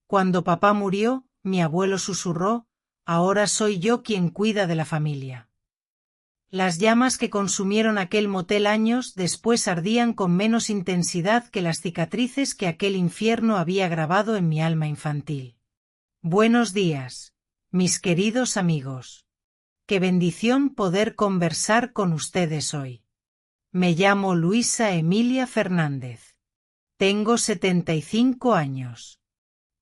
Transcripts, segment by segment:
Cuando papá murió, mi abuelo susurró, ahora soy yo quien cuida de la familia. Las llamas que consumieron aquel motel años después ardían con menos intensidad que las cicatrices que aquel infierno había grabado en mi alma infantil. Buenos días, mis queridos amigos. Qué bendición poder conversar con ustedes hoy. Me llamo Luisa Emilia Fernández. Tengo 75 años.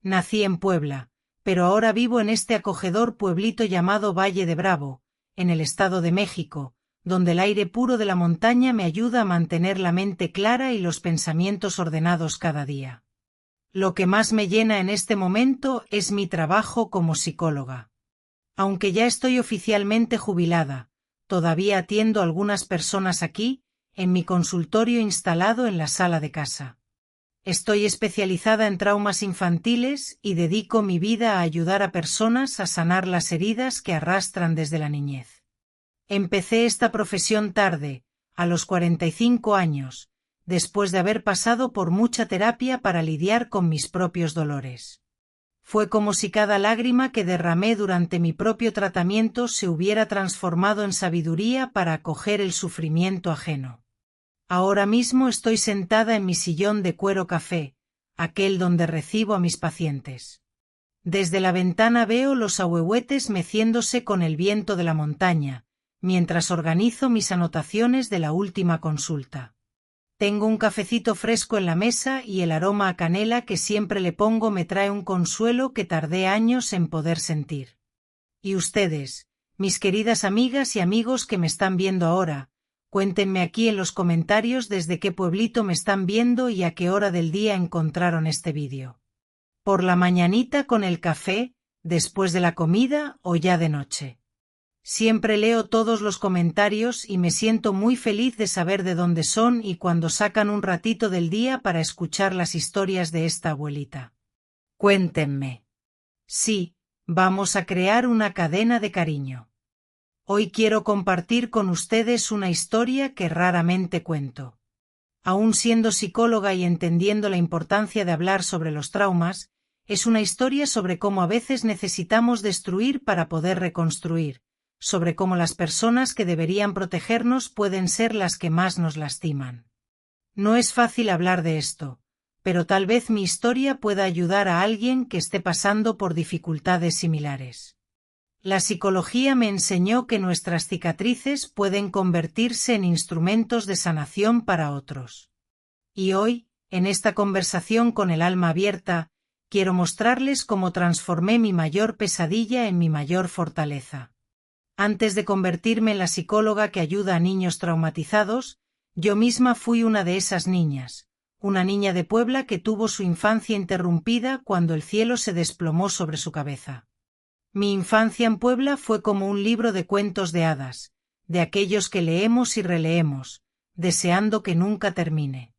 Nací en Puebla, pero ahora vivo en este acogedor pueblito llamado Valle de Bravo, en el Estado de México, donde el aire puro de la montaña me ayuda a mantener la mente clara y los pensamientos ordenados cada día. Lo que más me llena en este momento es mi trabajo como psicóloga. Aunque ya estoy oficialmente jubilada, todavía atiendo a algunas personas aquí, en mi consultorio instalado en la sala de casa. Estoy especializada en traumas infantiles y dedico mi vida a ayudar a personas a sanar las heridas que arrastran desde la niñez. Empecé esta profesión tarde, a los 45 años, después de haber pasado por mucha terapia para lidiar con mis propios dolores. Fue como si cada lágrima que derramé durante mi propio tratamiento se hubiera transformado en sabiduría para acoger el sufrimiento ajeno. Ahora mismo estoy sentada en mi sillón de cuero café, aquel donde recibo a mis pacientes. Desde la ventana veo los ahuehuetes meciéndose con el viento de la montaña, mientras organizo mis anotaciones de la última consulta. Tengo un cafecito fresco en la mesa y el aroma a canela que siempre le pongo me trae un consuelo que tardé años en poder sentir. Y ustedes, mis queridas amigas y amigos que me están viendo ahora, cuéntenme aquí en los comentarios desde qué pueblito me están viendo y a qué hora del día encontraron este vídeo. ¿Por la mañanita con el café, después de la comida o ya de noche? Siempre leo todos los comentarios y me siento muy feliz de saber de dónde son y cuando sacan un ratito del día para escuchar las historias de esta abuelita. Cuéntenme. Sí, vamos a crear una cadena de cariño. Hoy quiero compartir con ustedes una historia que raramente cuento. Aún siendo psicóloga y entendiendo la importancia de hablar sobre los traumas, es una historia sobre cómo a veces necesitamos destruir para poder reconstruir, sobre cómo las personas que deberían protegernos pueden ser las que más nos lastiman. No es fácil hablar de esto, pero tal vez mi historia pueda ayudar a alguien que esté pasando por dificultades similares. La psicología me enseñó que nuestras cicatrices pueden convertirse en instrumentos de sanación para otros. Y hoy, en esta conversación con el alma abierta, quiero mostrarles cómo transformé mi mayor pesadilla en mi mayor fortaleza. Antes de convertirme en la psicóloga que ayuda a niños traumatizados, yo misma fui una de esas niñas, una niña de Puebla que tuvo su infancia interrumpida cuando el cielo se desplomó sobre su cabeza. Mi infancia en Puebla fue como un libro de cuentos de hadas, de aquellos que leemos y releemos, deseando que nunca termine.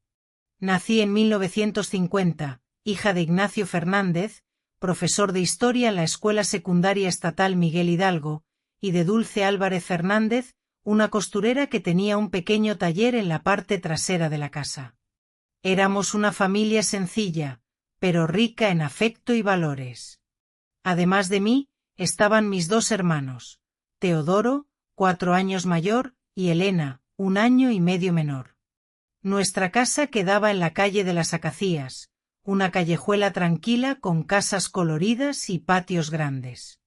Nací en 1950, hija de Ignacio Fernández, profesor de historia en la Escuela Secundaria Estatal Miguel Hidalgo, y de Dulce Álvarez Fernández, una costurera que tenía un pequeño taller en la parte trasera de la casa. Éramos una familia sencilla, pero rica en afecto y valores. Además de mí, estaban mis dos hermanos, Teodoro, 4 años mayor, y Elena, 1 año y medio menor. Nuestra casa quedaba en la calle de las Acacias, una callejuela tranquila con casas coloridas y patios grandes.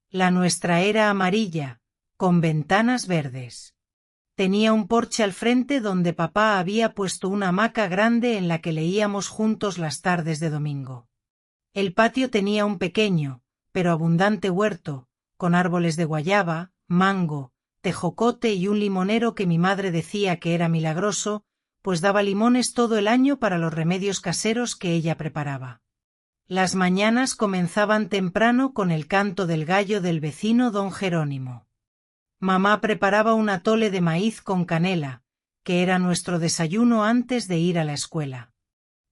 La nuestra era amarilla, con ventanas verdes. Tenía un porche al frente donde papá había puesto una hamaca grande en la que leíamos juntos las tardes de domingo. El patio tenía un pequeño, pero abundante huerto, con árboles de guayaba, mango, tejocote y un limonero que mi madre decía que era milagroso, pues daba limones todo el año para los remedios caseros que ella preparaba. Las mañanas comenzaban temprano con el canto del gallo del vecino don Jerónimo. Mamá preparaba un atole de maíz con canela, que era nuestro desayuno antes de ir a la escuela.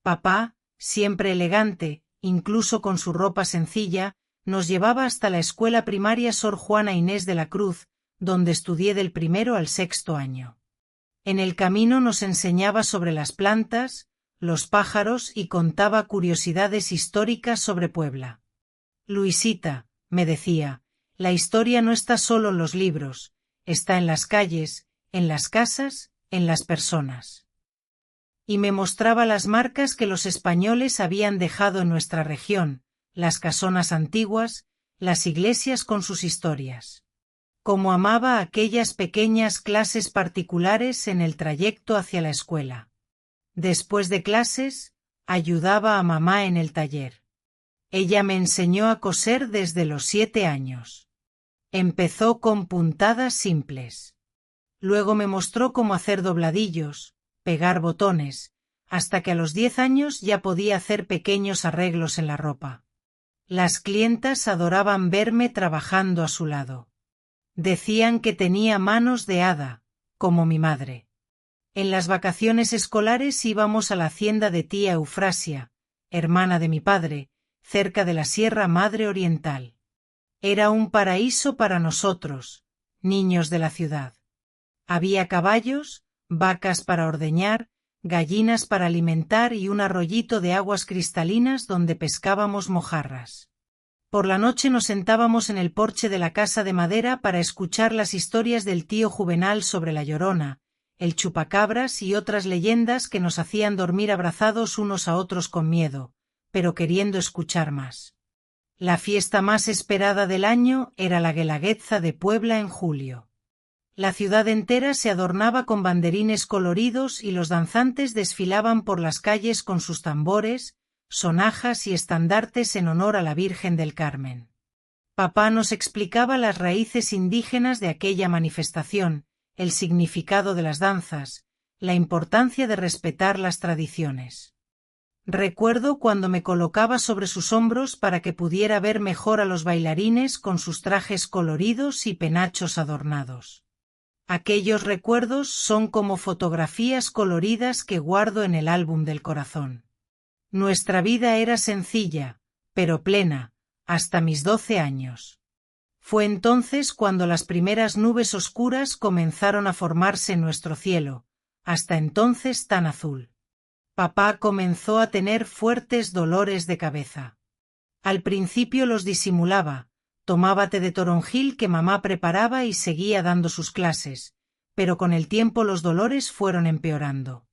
Papá, siempre elegante, incluso con su ropa sencilla, nos llevaba hasta la escuela primaria Sor Juana Inés de la Cruz, donde estudié del 1º al 6º año. En el camino nos enseñaba sobre las plantas, los pájaros y contaba curiosidades históricas sobre Puebla. Luisita, me decía, la historia no está solo en los libros, está en las calles, en las casas, en las personas. Y me mostraba las marcas que los españoles habían dejado en nuestra región, las casonas antiguas, las iglesias con sus historias. Como amaba aquellas pequeñas clases particulares en el trayecto hacia la escuela. Después de clases, ayudaba a mamá en el taller. Ella me enseñó a coser desde los 7 años. Empezó con puntadas simples. Luego me mostró cómo hacer dobladillos, pegar botones, hasta que a los 10 años ya podía hacer pequeños arreglos en la ropa. Las clientas adoraban verme trabajando a su lado. Decían que tenía manos de hada, como mi madre. En las vacaciones escolares íbamos a la hacienda de tía Eufrasia, hermana de mi padre, cerca de la Sierra Madre Oriental. Era un paraíso para nosotros, niños de la ciudad. Había caballos, vacas para ordeñar, gallinas para alimentar y un arroyito de aguas cristalinas donde pescábamos mojarras. Por la noche nos sentábamos en el porche de la casa de madera para escuchar las historias del tío Juvenal sobre la Llorona, el chupacabras y otras leyendas que nos hacían dormir abrazados unos a otros con miedo, pero queriendo escuchar más. La fiesta más esperada del año era la Guelaguetza de Puebla en julio. La ciudad entera se adornaba con banderines coloridos y los danzantes desfilaban por las calles con sus tambores, sonajas y estandartes en honor a la Virgen del Carmen. Papá nos explicaba las raíces indígenas de aquella manifestación, el significado de las danzas, la importancia de respetar las tradiciones. Recuerdo cuando me colocaba sobre sus hombros para que pudiera ver mejor a los bailarines con sus trajes coloridos y penachos adornados. Aquellos recuerdos son como fotografías coloridas que guardo en el álbum del corazón. Nuestra vida era sencilla, pero plena, hasta mis 12 años. Fue entonces cuando las primeras nubes oscuras comenzaron a formarse en nuestro cielo, hasta entonces tan azul. Papá comenzó a tener fuertes dolores de cabeza. Al principio los disimulaba, tomaba té de toronjil que mamá preparaba y seguía dando sus clases, pero con el tiempo los dolores fueron empeorando.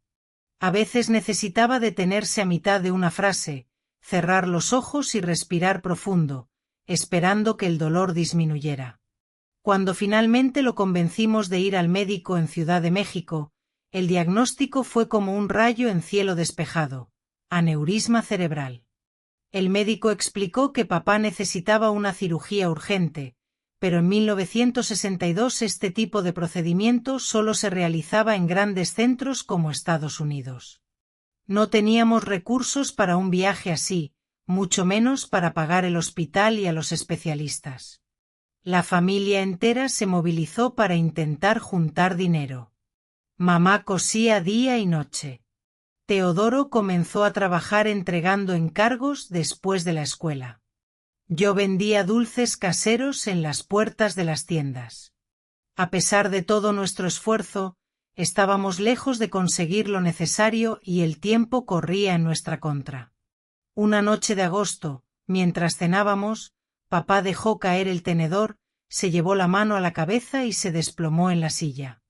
A veces necesitaba detenerse a mitad de una frase, cerrar los ojos y respirar profundo, esperando que el dolor disminuyera. Cuando finalmente lo convencimos de ir al médico en Ciudad de México, el diagnóstico fue como un rayo en cielo despejado: aneurisma cerebral. El médico explicó que papá necesitaba una cirugía urgente, pero en 1962 este tipo de procedimiento solo se realizaba en grandes centros como Estados Unidos. No teníamos recursos para un viaje así, mucho menos para pagar el hospital y a los especialistas. La familia entera se movilizó para intentar juntar dinero. Mamá cosía día y noche. Teodoro comenzó a trabajar entregando encargos después de la escuela. Yo vendía dulces caseros en las puertas de las tiendas. A pesar de todo nuestro esfuerzo, estábamos lejos de conseguir lo necesario y el tiempo corría en nuestra contra. Una noche de agosto, mientras cenábamos, papá dejó caer el tenedor, se llevó la mano a la cabeza y se desplomó en la silla.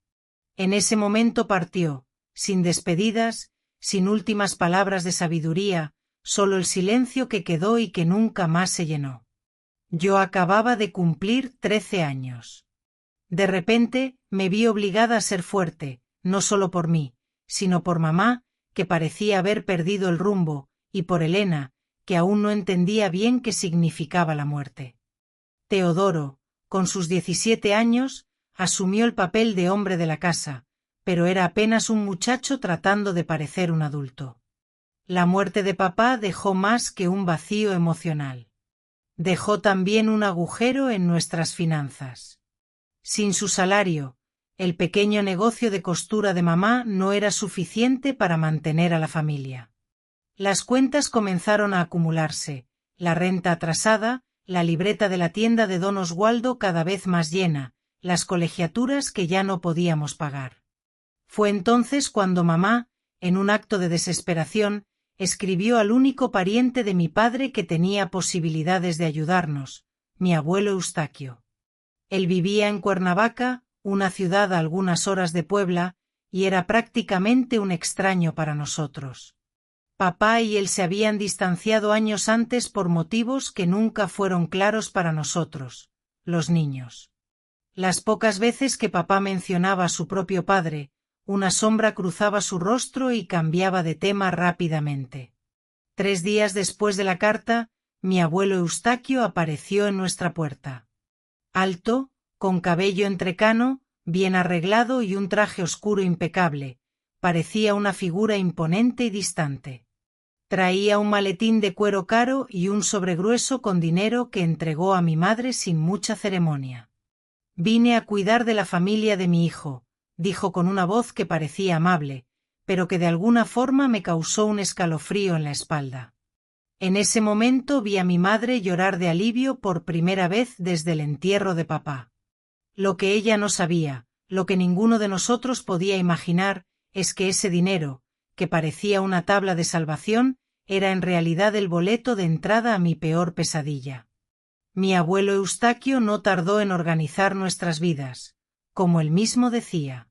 En ese momento partió, sin despedidas, sin últimas palabras de sabiduría, solo el silencio que quedó y que nunca más se llenó. Yo acababa de cumplir 13 años. De repente, me vi obligada a ser fuerte, no solo por mí, sino por mamá, que parecía haber perdido el rumbo, y por Elena, que aún no entendía bien qué significaba la muerte. Teodoro, con sus 17 años, asumió el papel de hombre de la casa, pero era apenas un muchacho tratando de parecer un adulto. La muerte de papá dejó más que un vacío emocional. Dejó también un agujero en nuestras finanzas. Sin su salario, el pequeño negocio de costura de mamá no era suficiente para mantener a la familia. Las cuentas comenzaron a acumularse, la renta atrasada, la libreta de la tienda de don Oswaldo cada vez más llena, las colegiaturas que ya no podíamos pagar. Fue entonces cuando mamá, en un acto de desesperación, escribió al único pariente de mi padre que tenía posibilidades de ayudarnos, mi abuelo Eustaquio. Él vivía en Cuernavaca, una ciudad a algunas horas de Puebla, y era prácticamente un extraño para nosotros. Papá y él se habían distanciado años antes por motivos que nunca fueron claros para nosotros, los niños. Las pocas veces que papá mencionaba a su propio padre, una sombra cruzaba su rostro y cambiaba de tema rápidamente. 3 días después de la carta, mi abuelo Eustaquio apareció en nuestra puerta. Alto, con cabello entrecano, bien arreglado y un traje oscuro impecable, parecía una figura imponente y distante. Traía un maletín de cuero caro y un sobre grueso con dinero que entregó a mi madre sin mucha ceremonia. «Vine a cuidar de la familia de mi hijo», dijo con una voz que parecía amable, pero que de alguna forma me causó un escalofrío en la espalda. En ese momento vi a mi madre llorar de alivio por primera vez desde el entierro de papá. Lo que ella no sabía, lo que ninguno de nosotros podía imaginar, es que ese dinero, que parecía una tabla de salvación, era en realidad el boleto de entrada a mi peor pesadilla. Mi abuelo Eustaquio no tardó en organizar nuestras vidas, como él mismo decía.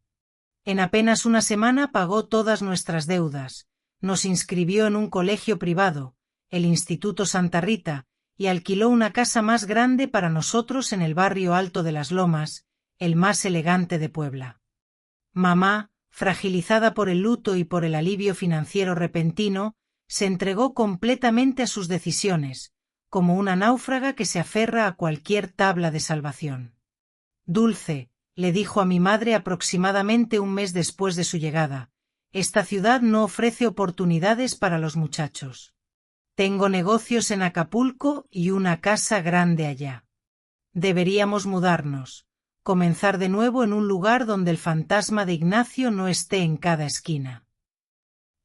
En apenas una semana pagó todas nuestras deudas, nos inscribió en un colegio privado, el Instituto Santa Rita, y alquiló una casa más grande para nosotros en el barrio Alto de las Lomas, el más elegante de Puebla. Mamá, fragilizada por el luto y por el alivio financiero repentino, se entregó completamente a sus decisiones, como una náufraga que se aferra a cualquier tabla de salvación. «Dulce», le dijo a mi madre aproximadamente un mes después de su llegada, «esta ciudad no ofrece oportunidades para los muchachos. Tengo negocios en Acapulco y una casa grande allá. Deberíamos mudarnos, comenzar de nuevo en un lugar donde el fantasma de Ignacio no esté en cada esquina».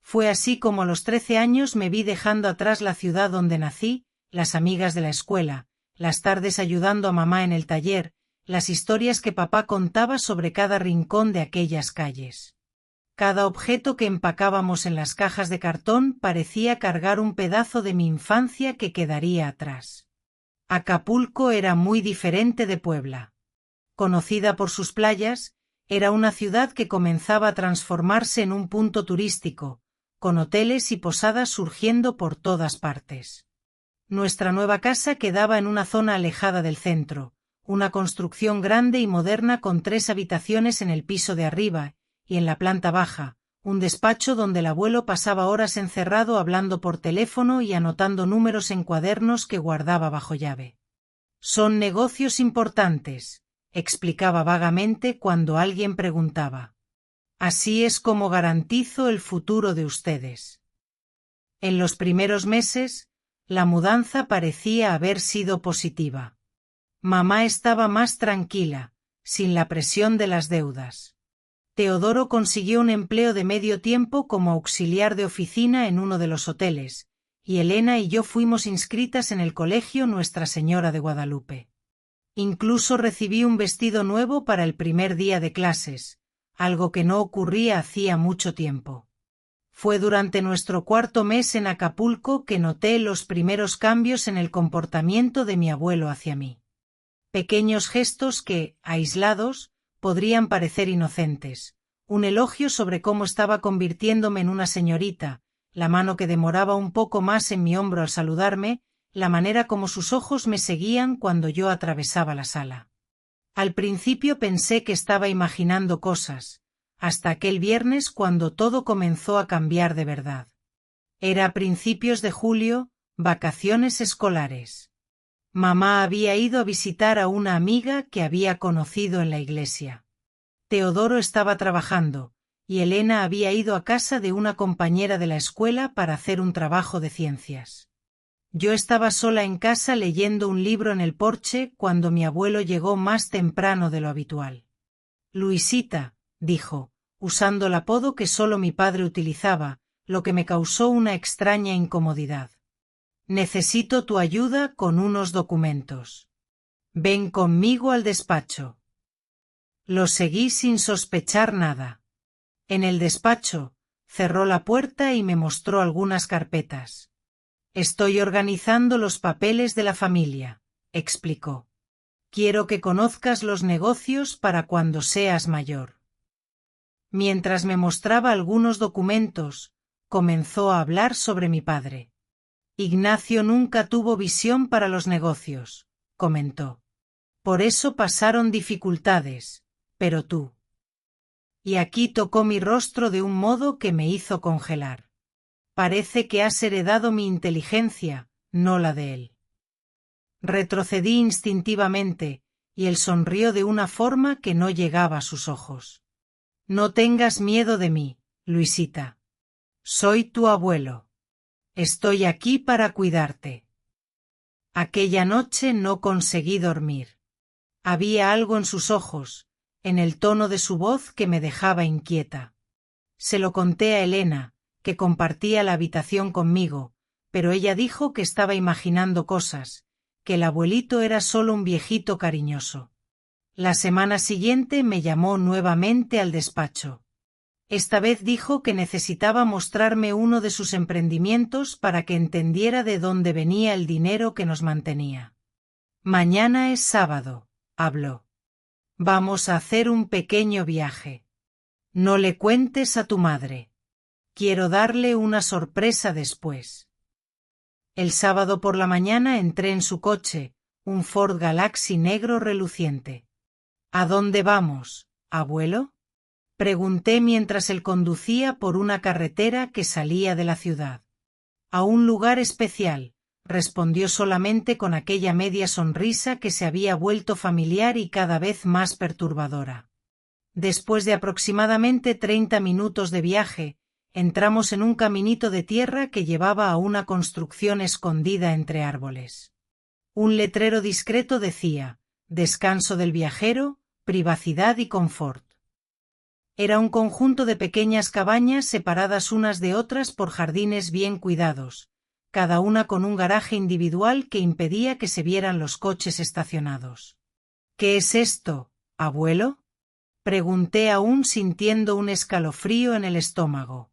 Fue así como a los 13 años me vi dejando atrás la ciudad donde nací, las amigas de la escuela, las tardes ayudando a mamá en el taller, las historias que papá contaba sobre cada rincón de aquellas calles. Cada objeto que empacábamos en las cajas de cartón parecía cargar un pedazo de mi infancia que quedaría atrás. Acapulco era muy diferente de Puebla. Conocida por sus playas, era una ciudad que comenzaba a transformarse en un punto turístico, con hoteles y posadas surgiendo por todas partes. Nuestra nueva casa quedaba en una zona alejada del centro, una construcción grande y moderna con 3 habitaciones en el piso de arriba, y en la planta baja, un despacho donde el abuelo pasaba horas encerrado hablando por teléfono y anotando números en cuadernos que guardaba bajo llave. «Son negocios importantes», explicaba vagamente cuando alguien preguntaba. «Así es como garantizo el futuro de ustedes». En los primeros meses, la mudanza parecía haber sido positiva. Mamá estaba más tranquila, sin la presión de las deudas. Teodoro consiguió un empleo de medio tiempo como auxiliar de oficina en uno de los hoteles, y Elena y yo fuimos inscritas en el colegio Nuestra Señora de Guadalupe. Incluso recibí un vestido nuevo para el primer día de clases, algo que no ocurría hacía mucho tiempo. Fue durante nuestro 4.º mes en Acapulco que noté los primeros cambios en el comportamiento de mi abuelo hacia mí. Pequeños gestos que, aislados, podrían parecer inocentes, un elogio sobre cómo estaba convirtiéndome en una señorita, la mano que demoraba un poco más en mi hombro al saludarme, la manera como sus ojos me seguían cuando yo atravesaba la sala. Al principio pensé que estaba imaginando cosas, hasta aquel viernes cuando todo comenzó a cambiar de verdad. Era a principios de julio, vacaciones escolares. Mamá había ido a visitar a una amiga que había conocido en la iglesia. Teodoro estaba trabajando, y Elena había ido a casa de una compañera de la escuela para hacer un trabajo de ciencias. Yo estaba sola en casa leyendo un libro en el porche cuando mi abuelo llegó más temprano de lo habitual. «Luisita», dijo, usando el apodo que solo mi padre utilizaba, lo que me causó una extraña incomodidad. «Necesito tu ayuda con unos documentos. Ven conmigo al despacho». Lo seguí sin sospechar nada. En el despacho, Cerró la puerta y me mostró algunas carpetas. Estoy organizando los papeles de la familia, explicó. Quiero que conozcas los negocios para cuando seas mayor. Mientras me mostraba algunos documentos, comenzó a hablar sobre mi padre. Ignacio nunca tuvo visión para los negocios, comentó. Por eso pasaron dificultades, pero tú. Y aquí tocó mi rostro de un modo que me hizo congelar. Parece que has heredado mi inteligencia, no la de él. Retrocedí instintivamente, y él sonrió de una forma que no llegaba a sus ojos. No tengas miedo de mí, Luisita. Soy tu abuelo. Estoy aquí para cuidarte. Aquella noche no conseguí dormir. Había algo en sus ojos, en el tono de su voz que me dejaba inquieta. Se lo conté a Elena, que compartía la habitación conmigo, pero ella dijo que estaba imaginando cosas, que el abuelito era solo un viejito cariñoso. La semana siguiente me llamó nuevamente al despacho. Esta vez dijo que necesitaba mostrarme uno de sus emprendimientos para que entendiera de dónde venía el dinero que nos mantenía. Mañana es sábado, habló. Vamos a hacer un pequeño viaje. No le cuentes a tu madre. Quiero darle una sorpresa después. El sábado por la mañana entré en su coche, un Ford Galaxy negro reluciente. ¿A dónde vamos, abuelo? Pregunté mientras él conducía por una carretera que salía de la ciudad. A un lugar especial, respondió solamente con aquella media sonrisa que se había vuelto familiar y cada vez más perturbadora. Después de aproximadamente 30 minutos de viaje, entramos en un caminito de tierra que llevaba a una construcción escondida entre árboles. Un letrero discreto decía: descanso del viajero, privacidad y confort. Era un conjunto de pequeñas cabañas separadas unas de otras por jardines bien cuidados, cada una con un garaje individual que impedía que se vieran los coches estacionados. ¿Qué es esto, abuelo? Pregunté aún sintiendo un escalofrío en el estómago.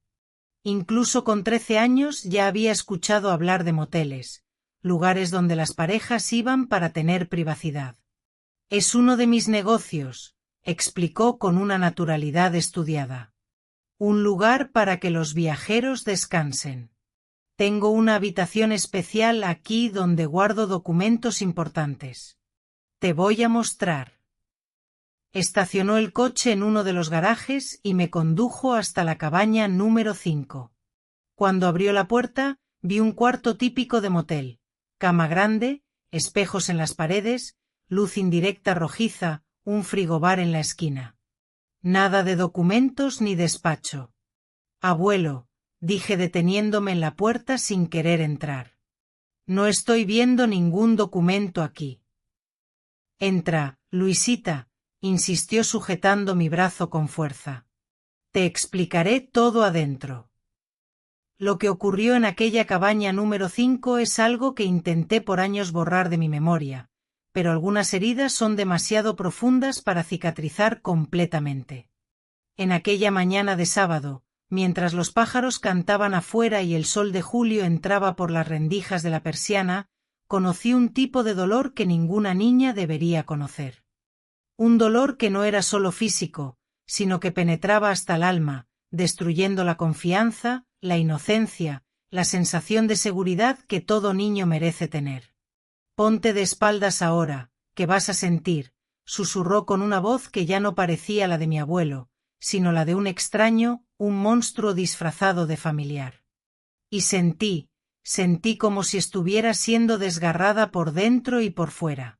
Incluso con 13 años ya había escuchado hablar de moteles, lugares donde las parejas iban para tener privacidad. Es uno de mis negocios, explicó con una naturalidad estudiada. Un lugar para que los viajeros descansen. Tengo una habitación especial aquí donde guardo documentos importantes. Te voy a mostrar. Estacionó el coche en uno de los garajes y me condujo hasta la cabaña número 5. Cuando abrió la puerta, vi un cuarto típico de motel, cama grande, espejos en las paredes, luz indirecta rojiza, un frigobar en la esquina. Nada de documentos ni despacho. Abuelo, dije deteniéndome en la puerta sin querer entrar. No estoy viendo ningún documento aquí. Entra, Luisita, insistió sujetando mi brazo con fuerza. Te explicaré todo adentro. Lo que ocurrió en aquella cabaña número 5 es algo que intenté por años borrar de mi memoria, pero algunas heridas son demasiado profundas para cicatrizar completamente. En aquella mañana de sábado, mientras los pájaros cantaban afuera y el sol de julio entraba por las rendijas de la persiana, conocí un tipo de dolor que ninguna niña debería conocer. Un dolor que no era solo físico, sino que penetraba hasta el alma, destruyendo la confianza, la inocencia, la sensación de seguridad que todo niño merece tener. Ponte de espaldas ahora, que vas a sentir, susurró con una voz que ya no parecía la de mi abuelo, sino la de un extraño, un monstruo disfrazado de familiar. Y sentí como si estuviera siendo desgarrada por dentro y por fuera.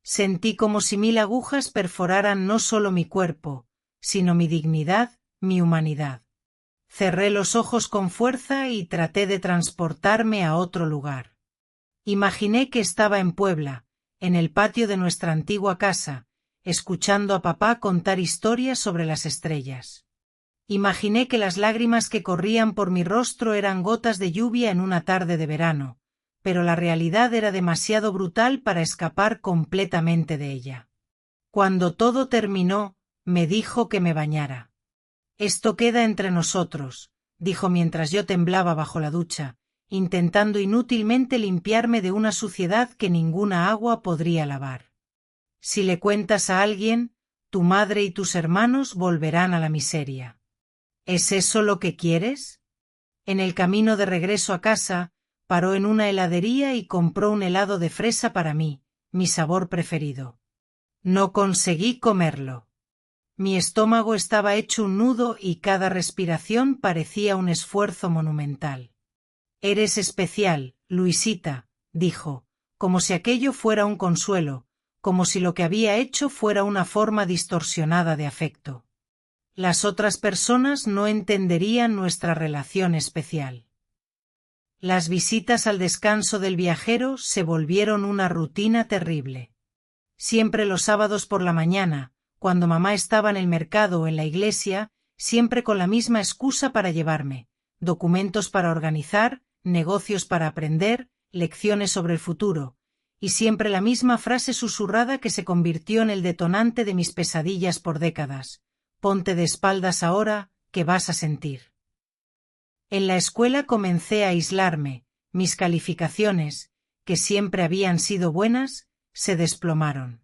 Sentí como si 1000 agujas perforaran no solo mi cuerpo, sino mi dignidad, mi humanidad. Cerré los ojos con fuerza y traté de transportarme a otro lugar. Imaginé que estaba en Puebla, en el patio de nuestra antigua casa, escuchando a papá contar historias sobre las estrellas. Imaginé que las lágrimas que corrían por mi rostro eran gotas de lluvia en una tarde de verano, pero la realidad era demasiado brutal para escapar completamente de ella. Cuando todo terminó, me dijo que me bañara. Esto queda entre nosotros, dijo mientras yo temblaba bajo la ducha, intentando inútilmente limpiarme de una suciedad que ninguna agua podría lavar. Si le cuentas a alguien, tu madre y tus hermanos volverán a la miseria. ¿Es eso lo que quieres? En el camino de regreso a casa, paró en una heladería y compró un helado de fresa para mí, mi sabor preferido. No conseguí comerlo. Mi estómago estaba hecho un nudo y cada respiración parecía un esfuerzo monumental. Eres especial, Luisita, dijo, como si aquello fuera un consuelo, como si lo que había hecho fuera una forma distorsionada de afecto. Las otras personas no entenderían nuestra relación especial. Las visitas al descanso del viajero se volvieron una rutina terrible. Siempre los sábados por la mañana, cuando mamá estaba en el mercado o en la iglesia, siempre con la misma excusa para llevarme, documentos para organizar, negocios para aprender, lecciones sobre el futuro, y siempre la misma frase susurrada que se convirtió en el detonante de mis pesadillas por décadas: ponte de espaldas ahora, que vas a sentir. En la escuela comencé a aislarme, mis calificaciones, que siempre habían sido buenas, se desplomaron.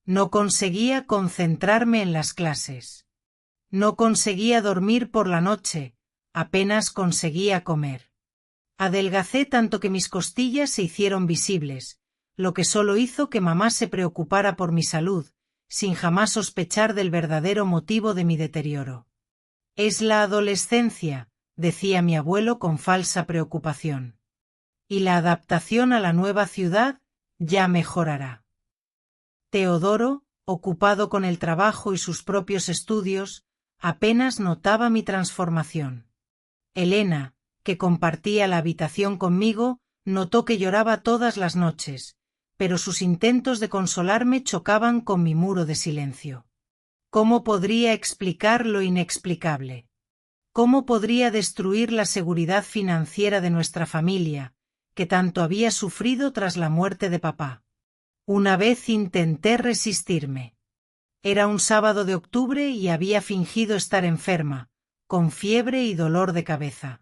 No conseguía concentrarme en las clases. No conseguía dormir por la noche, apenas conseguía comer. Adelgacé tanto que mis costillas se hicieron visibles, lo que solo hizo que mamá se preocupara por mi salud, sin jamás sospechar del verdadero motivo de mi deterioro. Es la adolescencia, decía mi abuelo con falsa preocupación. Y la adaptación a la nueva ciudad ya mejorará. Teodoro, ocupado con el trabajo y sus propios estudios, apenas notaba mi transformación. Elena, que compartía la habitación conmigo, notó que lloraba todas las noches, pero sus intentos de consolarme chocaban con mi muro de silencio. ¿Cómo podría explicar lo inexplicable? ¿Cómo podría destruir la seguridad financiera de nuestra familia, que tanto había sufrido tras la muerte de papá? Una vez intenté resistirme. Era un sábado de octubre y había fingido estar enferma, con fiebre y dolor de cabeza.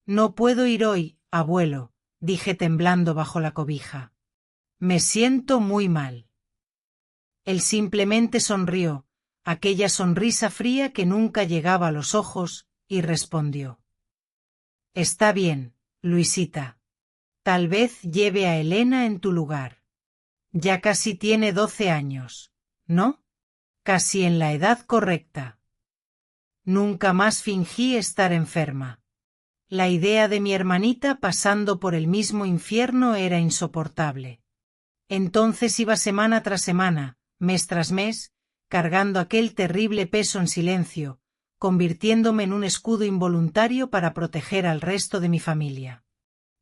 No puedo ir hoy, abuelo, dije temblando bajo la cobija. Me siento muy mal. Él simplemente sonrió, aquella sonrisa fría que nunca llegaba a los ojos, y respondió. Está bien, Luisita. Tal vez lleve a Elena en tu lugar. Ya casi tiene 12 años, ¿no? Casi en la edad correcta. Nunca más fingí estar enferma. La idea de mi hermanita pasando por el mismo infierno era insoportable. Entonces iba semana tras semana, mes tras mes, cargando aquel terrible peso en silencio, convirtiéndome en un escudo involuntario para proteger al resto de mi familia.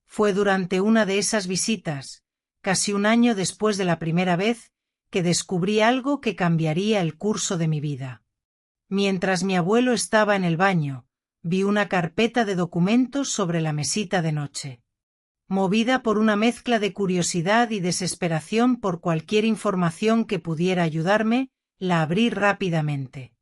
Fue durante una de esas visitas, casi un año después de la primera vez, que descubrí algo que cambiaría el curso de mi vida. Mientras mi abuelo estaba en el baño, vi una carpeta de documentos sobre la mesita de noche. Movida por una mezcla de curiosidad y desesperación por cualquier información que pudiera ayudarme, la abrí rápidamente.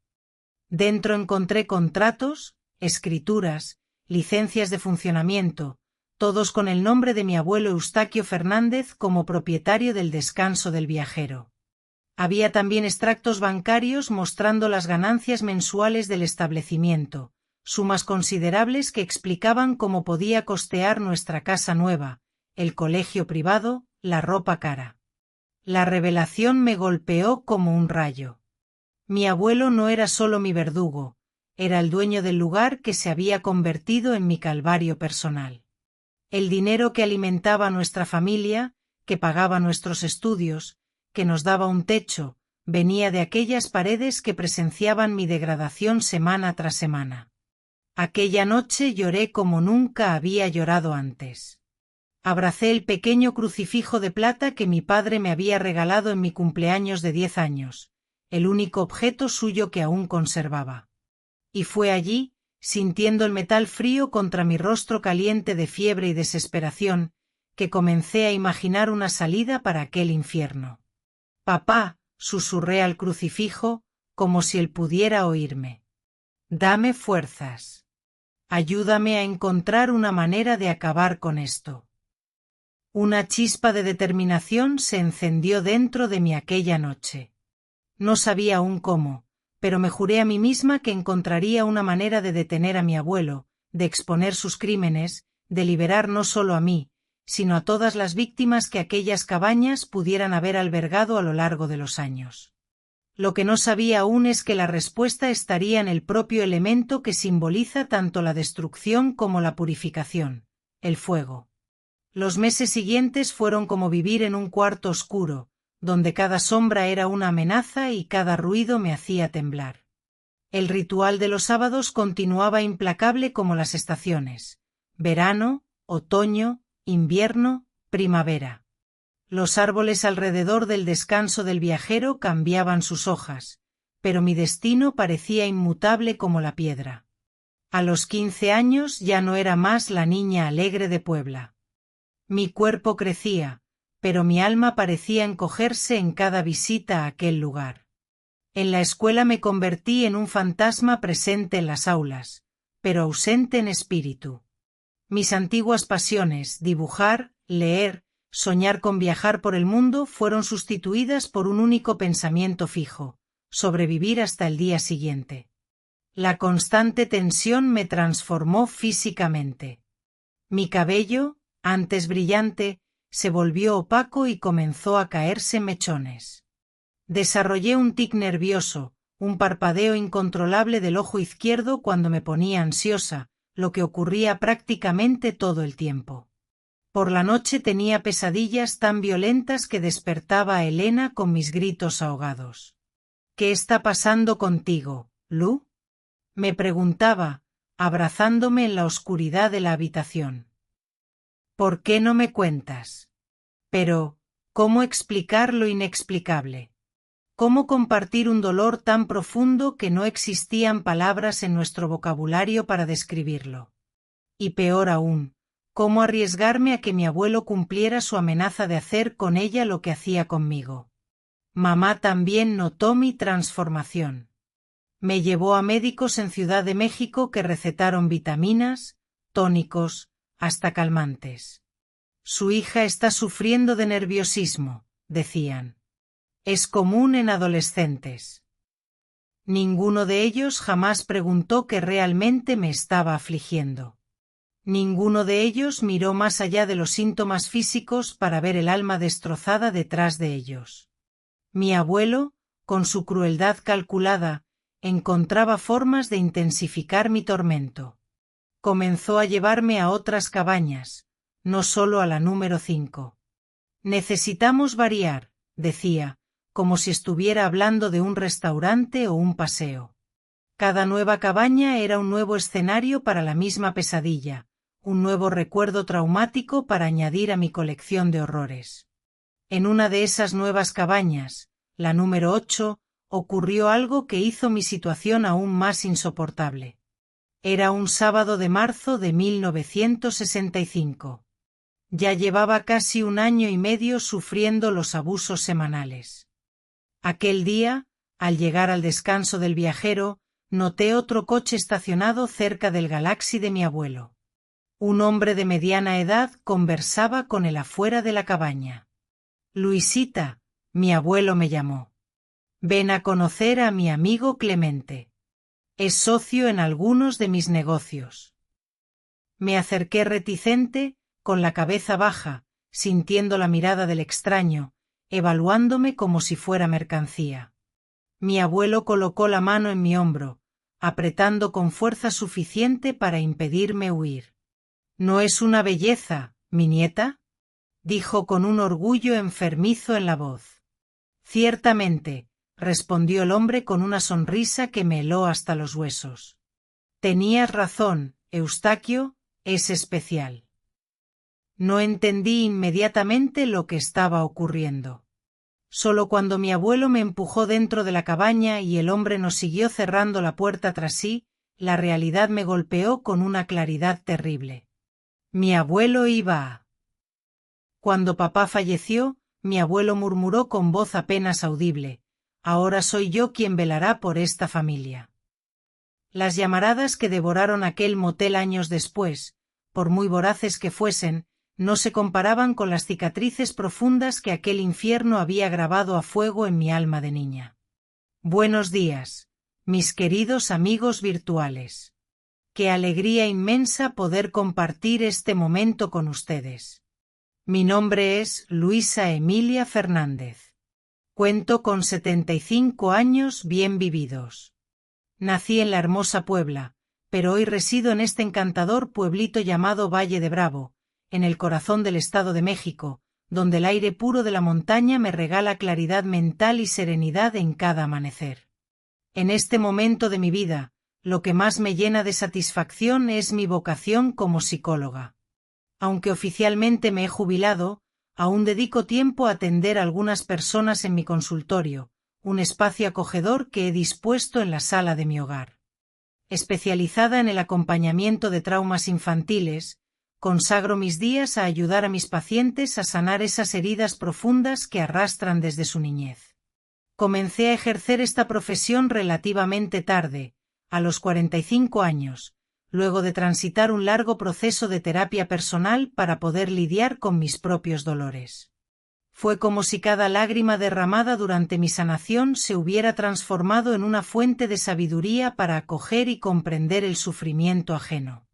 Dentro encontré contratos, escrituras, licencias de funcionamiento, todos con el nombre de mi abuelo Eustaquio Fernández como propietario del descanso del viajero. Había también extractos bancarios mostrando las ganancias mensuales del establecimiento, sumas considerables que explicaban cómo podía costear nuestra casa nueva, el colegio privado, la ropa cara. La revelación me golpeó como un rayo. Mi abuelo no era solo mi verdugo, era el dueño del lugar que se había convertido en mi calvario personal. El dinero que alimentaba a nuestra familia, que pagaba nuestros estudios, que nos daba un techo, venía de aquellas paredes que presenciaban mi degradación semana tras semana. Aquella noche lloré como nunca había llorado antes. Abracé el pequeño crucifijo de plata que mi padre me había regalado en mi cumpleaños de 10 años, el único objeto suyo que aún conservaba. Y fue allí, sintiendo el metal frío contra mi rostro caliente de fiebre y desesperación, que comencé a imaginar una salida para aquel infierno. Papá, susurré al crucifijo, como si él pudiera oírme. Dame fuerzas. Ayúdame a encontrar una manera de acabar con esto. Una chispa de determinación se encendió dentro de mí aquella noche. No sabía aún cómo, pero me juré a mí misma que encontraría una manera de detener a mi abuelo, de exponer sus crímenes, de liberar no solo a mí, sino a todas las víctimas que aquellas cabañas pudieran haber albergado a lo largo de los años. Lo que no sabía aún es que la respuesta estaría en el propio elemento que simboliza tanto la destrucción como la purificación, el fuego. Los meses siguientes fueron como vivir en un cuarto oscuro, donde cada sombra era una amenaza y cada ruido me hacía temblar. El ritual de los sábados continuaba implacable como las estaciones: verano, otoño, invierno, primavera. Los árboles alrededor del descanso del viajero cambiaban sus hojas, pero mi destino parecía inmutable como la piedra. A los 15 años ya no era más la niña alegre de Puebla. Mi cuerpo crecía, pero mi alma parecía encogerse en cada visita a aquel lugar. En la escuela me convertí en un fantasma presente en las aulas, pero ausente en espíritu. Mis antiguas pasiones, dibujar, leer, soñar con viajar por el mundo, fueron sustituidas por un único pensamiento fijo: sobrevivir hasta el día siguiente. La constante tensión me transformó físicamente. Mi cabello, antes brillante, se volvió opaco y comenzó a caerse mechones. Desarrollé un tic nervioso, un parpadeo incontrolable del ojo izquierdo cuando me ponía ansiosa, lo que ocurría prácticamente todo el tiempo. Por la noche tenía pesadillas tan violentas que despertaba a Elena con mis gritos ahogados. ¿Qué está pasando contigo, Lu?, me preguntaba, abrazándome en la oscuridad de la habitación. ¿Por qué no me cuentas? Pero, ¿cómo explicar lo inexplicable? ¿Cómo compartir un dolor tan profundo que no existían palabras en nuestro vocabulario para describirlo? Y peor aún, ¿cómo arriesgarme a que mi abuelo cumpliera su amenaza de hacer con ella lo que hacía conmigo? Mamá también notó mi transformación. Me llevó a médicos en Ciudad de México que recetaron vitaminas, tónicos, hasta calmantes. Su hija está sufriendo de nerviosismo, decían. Es común en adolescentes. Ninguno de ellos jamás preguntó qué realmente me estaba afligiendo. Ninguno de ellos miró más allá de los síntomas físicos para ver el alma destrozada detrás de ellos. Mi abuelo, con su crueldad calculada, encontraba formas de intensificar mi tormento. Comenzó a llevarme a otras cabañas, no solo a la número 5. Necesitamos variar, decía, como si estuviera hablando de un restaurante o un paseo. Cada nueva cabaña era un nuevo escenario para la misma pesadilla, un nuevo recuerdo traumático para añadir a mi colección de horrores. En una de esas nuevas cabañas, la número 8, ocurrió algo que hizo mi situación aún más insoportable. Era un sábado de marzo de 1965. Ya llevaba casi 1 año y medio sufriendo los abusos semanales. Aquel día, al llegar al descanso del viajero, noté otro coche estacionado cerca del Galaxy de mi abuelo. Un hombre de mediana edad conversaba con él afuera de la cabaña. Luisita, mi abuelo me llamó. Ven a conocer a mi amigo Clemente. Es socio en algunos de mis negocios. Me acerqué reticente, con la cabeza baja, sintiendo la mirada del extraño, evaluándome como si fuera mercancía. Mi abuelo colocó la mano en mi hombro, apretando con fuerza suficiente para impedirme huir. ¿No es una belleza, mi nieta?, dijo con un orgullo enfermizo en la voz. Ciertamente, respondió el hombre con una sonrisa que me heló hasta los huesos. Tenías razón, Eustaquio, es especial. No entendí inmediatamente lo que estaba ocurriendo. Solo cuando mi abuelo me empujó dentro de la cabaña y el hombre nos siguió cerrando la puerta tras sí, la realidad me golpeó con una claridad terrible. Mi abuelo iba a... Cuando papá falleció, mi abuelo murmuró con voz apenas audible: ahora soy yo quien velará por esta familia. Las llamaradas que devoraron aquel motel años después, por muy voraces que fuesen, no se comparaban con las cicatrices profundas que aquel infierno había grabado a fuego en mi alma de niña. Buenos días, mis queridos amigos virtuales. Qué alegría inmensa poder compartir este momento con ustedes. Mi nombre es Luisa Emilia Fernández. Cuento con 75 años bien vividos. Nací en la hermosa Puebla, pero hoy resido en este encantador pueblito llamado Valle de Bravo, en el corazón del Estado de México, donde el aire puro de la montaña me regala claridad mental y serenidad en cada amanecer. En este momento de mi vida, lo que más me llena de satisfacción es mi vocación como psicóloga. Aunque oficialmente me he jubilado, aún dedico tiempo a atender a algunas personas en mi consultorio, un espacio acogedor que he dispuesto en la sala de mi hogar. Especializada en el acompañamiento de traumas infantiles, consagro mis días a ayudar a mis pacientes a sanar esas heridas profundas que arrastran desde su niñez. Comencé a ejercer esta profesión relativamente tarde, a los 45 años, luego de transitar un largo proceso de terapia personal para poder lidiar con mis propios dolores. Fue como si cada lágrima derramada durante mi sanación se hubiera transformado en una fuente de sabiduría para acoger y comprender el sufrimiento ajeno.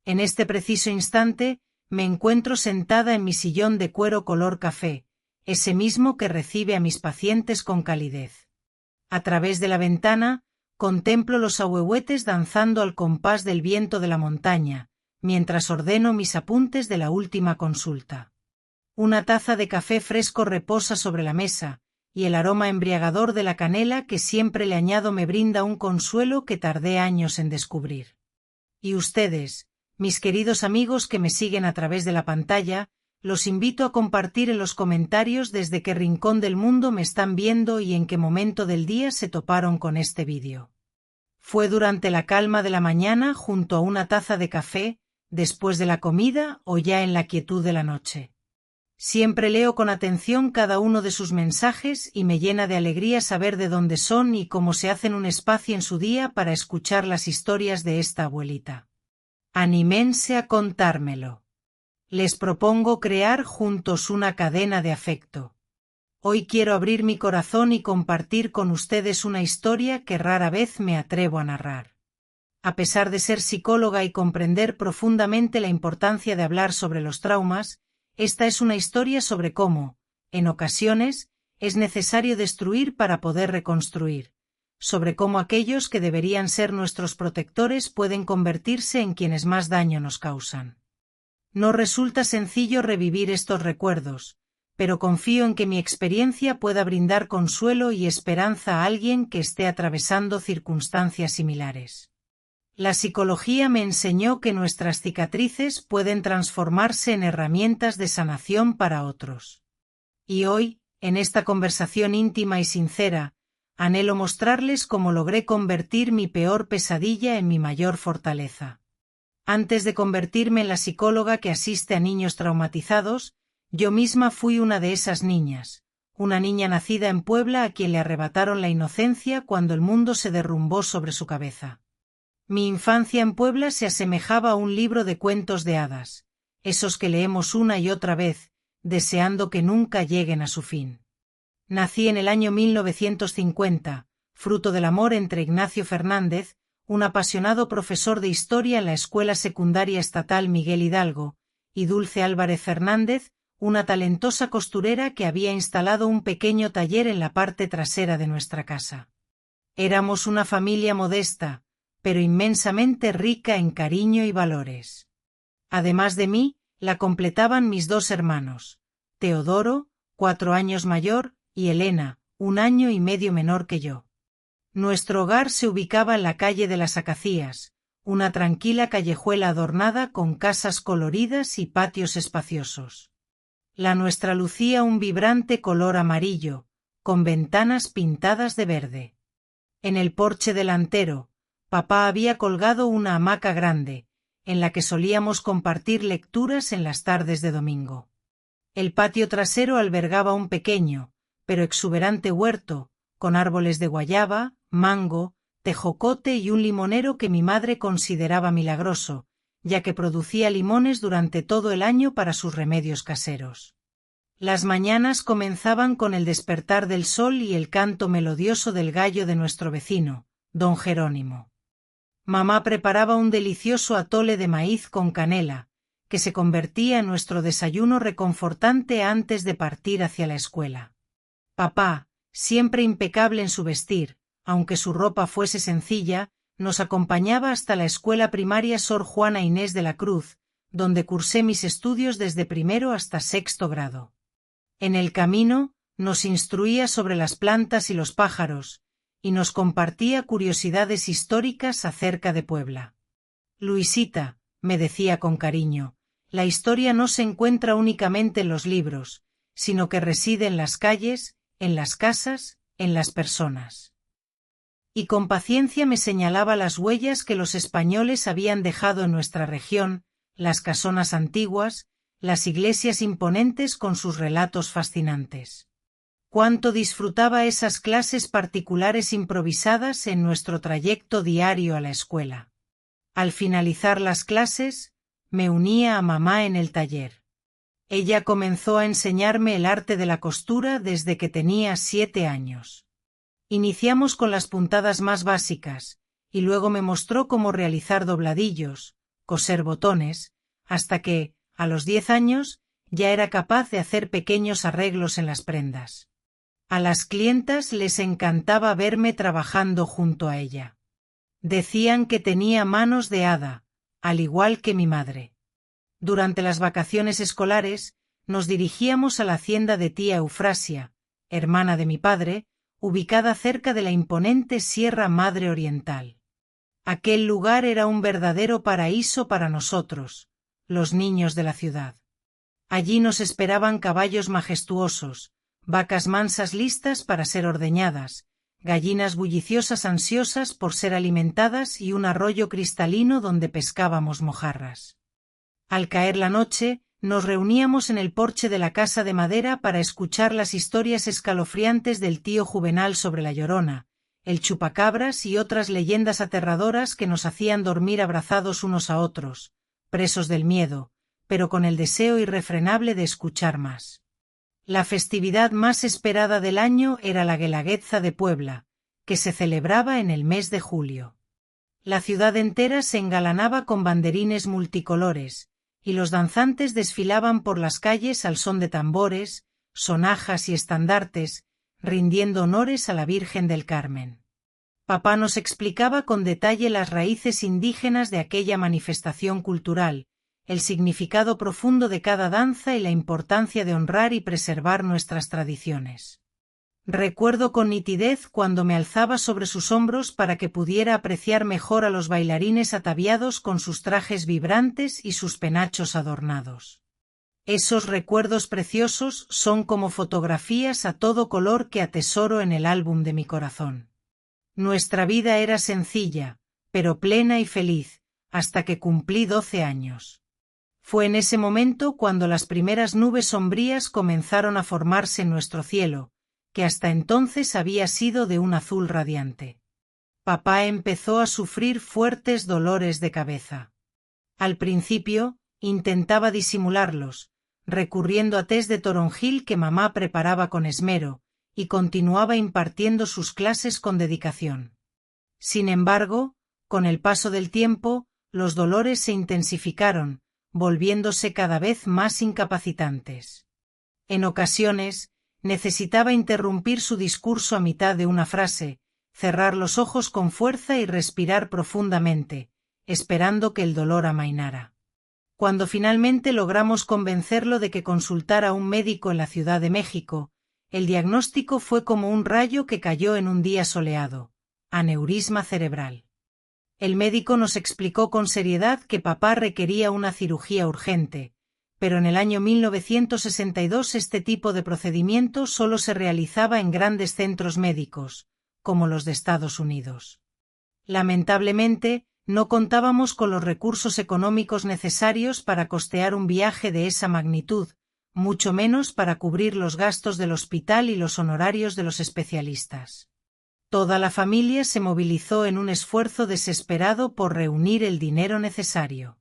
En este preciso instante, me encuentro sentada en mi sillón de cuero color café, ese mismo que recibe a mis pacientes con calidez. A través de la ventana, contemplo los ahuehuetes danzando al compás del viento de la montaña, mientras ordeno mis apuntes de la última consulta. Una taza de café fresco reposa sobre la mesa, y el aroma embriagador de la canela que siempre le añado me brinda un consuelo que tardé años en descubrir. Y ustedes, mis queridos amigos que me siguen a través de la pantalla, los invito a compartir en los comentarios desde qué rincón del mundo me están viendo y en qué momento del día se toparon con este vídeo. ¿Fue durante la calma de la mañana junto a una taza de café, después de la comida o ya en la quietud de la noche? Siempre leo con atención cada uno de sus mensajes y me llena de alegría saber de dónde son y cómo se hacen un espacio en su día para escuchar las historias de esta abuelita. Anímense a contármelo. Les propongo crear juntos una cadena de afecto. Hoy quiero abrir mi corazón y compartir con ustedes una historia que rara vez me atrevo a narrar. A pesar de ser psicóloga y comprender profundamente la importancia de hablar sobre los traumas, esta es una historia sobre cómo, en ocasiones, es necesario destruir para poder reconstruir, sobre cómo aquellos que deberían ser nuestros protectores pueden convertirse en quienes más daño nos causan. No resulta sencillo revivir estos recuerdos, pero confío en que mi experiencia pueda brindar consuelo y esperanza a alguien que esté atravesando circunstancias similares. La psicología me enseñó que nuestras cicatrices pueden transformarse en herramientas de sanación para otros. Y hoy, en esta conversación íntima y sincera, anhelo mostrarles cómo logré convertir mi peor pesadilla en mi mayor fortaleza. Antes de convertirme en la psicóloga que asiste a niños traumatizados, yo misma fui una de esas niñas, una niña nacida en Puebla a quien le arrebataron la inocencia cuando el mundo se derrumbó sobre su cabeza. Mi infancia en Puebla se asemejaba a un libro de cuentos de hadas, esos que leemos una y otra vez, deseando que nunca lleguen a su fin. Nací en el año 1950, fruto del amor entre Ignacio Fernández, un apasionado profesor de historia en la Escuela Secundaria Estatal Miguel Hidalgo, y Dulce Álvarez Fernández, una talentosa costurera que había instalado un pequeño taller en la parte trasera de nuestra casa. Éramos una familia modesta, pero inmensamente rica en cariño y valores. Además de mí, la completaban mis dos hermanos, Teodoro, 4 años mayor, y Elena, 1 año y medio menor que yo. Nuestro hogar se ubicaba en la calle de las Acacias, una tranquila callejuela adornada con casas coloridas y patios espaciosos. La nuestra lucía un vibrante color amarillo, con ventanas pintadas de verde. En el porche delantero, papá había colgado una hamaca grande, en la que solíamos compartir lecturas en las tardes de domingo. El patio trasero albergaba un pequeño, pero exuberante huerto, con árboles de guayaba, mango, tejocote y un limonero que mi madre consideraba milagroso, ya que producía limones durante todo el año para sus remedios caseros. Las mañanas comenzaban con el despertar del sol y el canto melodioso del gallo de nuestro vecino, don Jerónimo. Mamá preparaba un delicioso atole de maíz con canela, que se convertía en nuestro desayuno reconfortante antes de partir hacia la escuela. Papá, siempre impecable en su vestir, aunque su ropa fuese sencilla, nos acompañaba hasta la escuela primaria Sor Juana Inés de la Cruz, donde cursé mis estudios desde primero hasta sexto grado. En el camino, nos instruía sobre las plantas y los pájaros, y nos compartía curiosidades históricas acerca de Puebla. Luisita, me decía con cariño, la historia no se encuentra únicamente en los libros, sino que reside en las calles, en las casas, en las personas. Y con paciencia me señalaba las huellas que los españoles habían dejado en nuestra región, las casonas antiguas, las iglesias imponentes con sus relatos fascinantes. Cuánto disfrutaba esas clases particulares improvisadas en nuestro trayecto diario a la escuela. Al finalizar las clases, me unía a mamá en el taller. Ella comenzó a enseñarme el arte de la costura desde que tenía 7 años. Iniciamos con las puntadas más básicas, y luego me mostró cómo realizar dobladillos, coser botones, hasta que, a los 10 años, ya era capaz de hacer pequeños arreglos en las prendas. A las clientas les encantaba verme trabajando junto a ella. Decían que tenía manos de hada, al igual que mi madre. Durante las vacaciones escolares, nos dirigíamos a la hacienda de tía Eufrasia, hermana de mi padre, ubicada cerca de la imponente Sierra Madre Oriental. Aquel lugar era un verdadero paraíso para nosotros, los niños de la ciudad. Allí nos esperaban caballos majestuosos, vacas mansas listas para ser ordeñadas, gallinas bulliciosas ansiosas por ser alimentadas y un arroyo cristalino donde pescábamos mojarras. Al caer la noche, nos reuníamos en el porche de la casa de madera para escuchar las historias escalofriantes del tío Juvenal sobre la Llorona, el chupacabras y otras leyendas aterradoras que nos hacían dormir abrazados unos a otros, presos del miedo, pero con el deseo irrefrenable de escuchar más. La festividad más esperada del año era la Guelaguetza de Puebla, que se celebraba en el mes de julio. La ciudad entera se engalanaba con banderines multicolores, y los danzantes desfilaban por las calles al son de tambores, sonajas y estandartes, rindiendo honores a la Virgen del Carmen. Papá nos explicaba con detalle las raíces indígenas de aquella manifestación cultural, el significado profundo de cada danza y la importancia de honrar y preservar nuestras tradiciones. Recuerdo con nitidez cuando me alzaba sobre sus hombros para que pudiera apreciar mejor a los bailarines ataviados con sus trajes vibrantes y sus penachos adornados. Esos recuerdos preciosos son como fotografías a todo color que atesoro en el álbum de mi corazón. Nuestra vida era sencilla, pero plena y feliz, hasta que cumplí 12 años. Fue en ese momento cuando las primeras nubes sombrías comenzaron a formarse en nuestro cielo, que hasta entonces había sido de un azul radiante. Papá empezó a sufrir fuertes dolores de cabeza. Al principio, intentaba disimularlos, recurriendo a tés de toronjil que mamá preparaba con esmero, y continuaba impartiendo sus clases con dedicación. Sin embargo, con el paso del tiempo, los dolores se intensificaron, volviéndose cada vez más incapacitantes. En ocasiones, necesitaba interrumpir su discurso a mitad de una frase, cerrar los ojos con fuerza y respirar profundamente, esperando que el dolor amainara. Cuando finalmente logramos convencerlo de que consultara a un médico en la Ciudad de México, el diagnóstico fue como un rayo que cayó en un día soleado: aneurisma cerebral. El médico nos explicó con seriedad que papá requería una cirugía urgente, pero en el año 1962 este tipo de procedimiento solo se realizaba en grandes centros médicos, como los de Estados Unidos. Lamentablemente, no contábamos con los recursos económicos necesarios para costear un viaje de esa magnitud, mucho menos para cubrir los gastos del hospital y los honorarios de los especialistas. Toda la familia se movilizó en un esfuerzo desesperado por reunir el dinero necesario.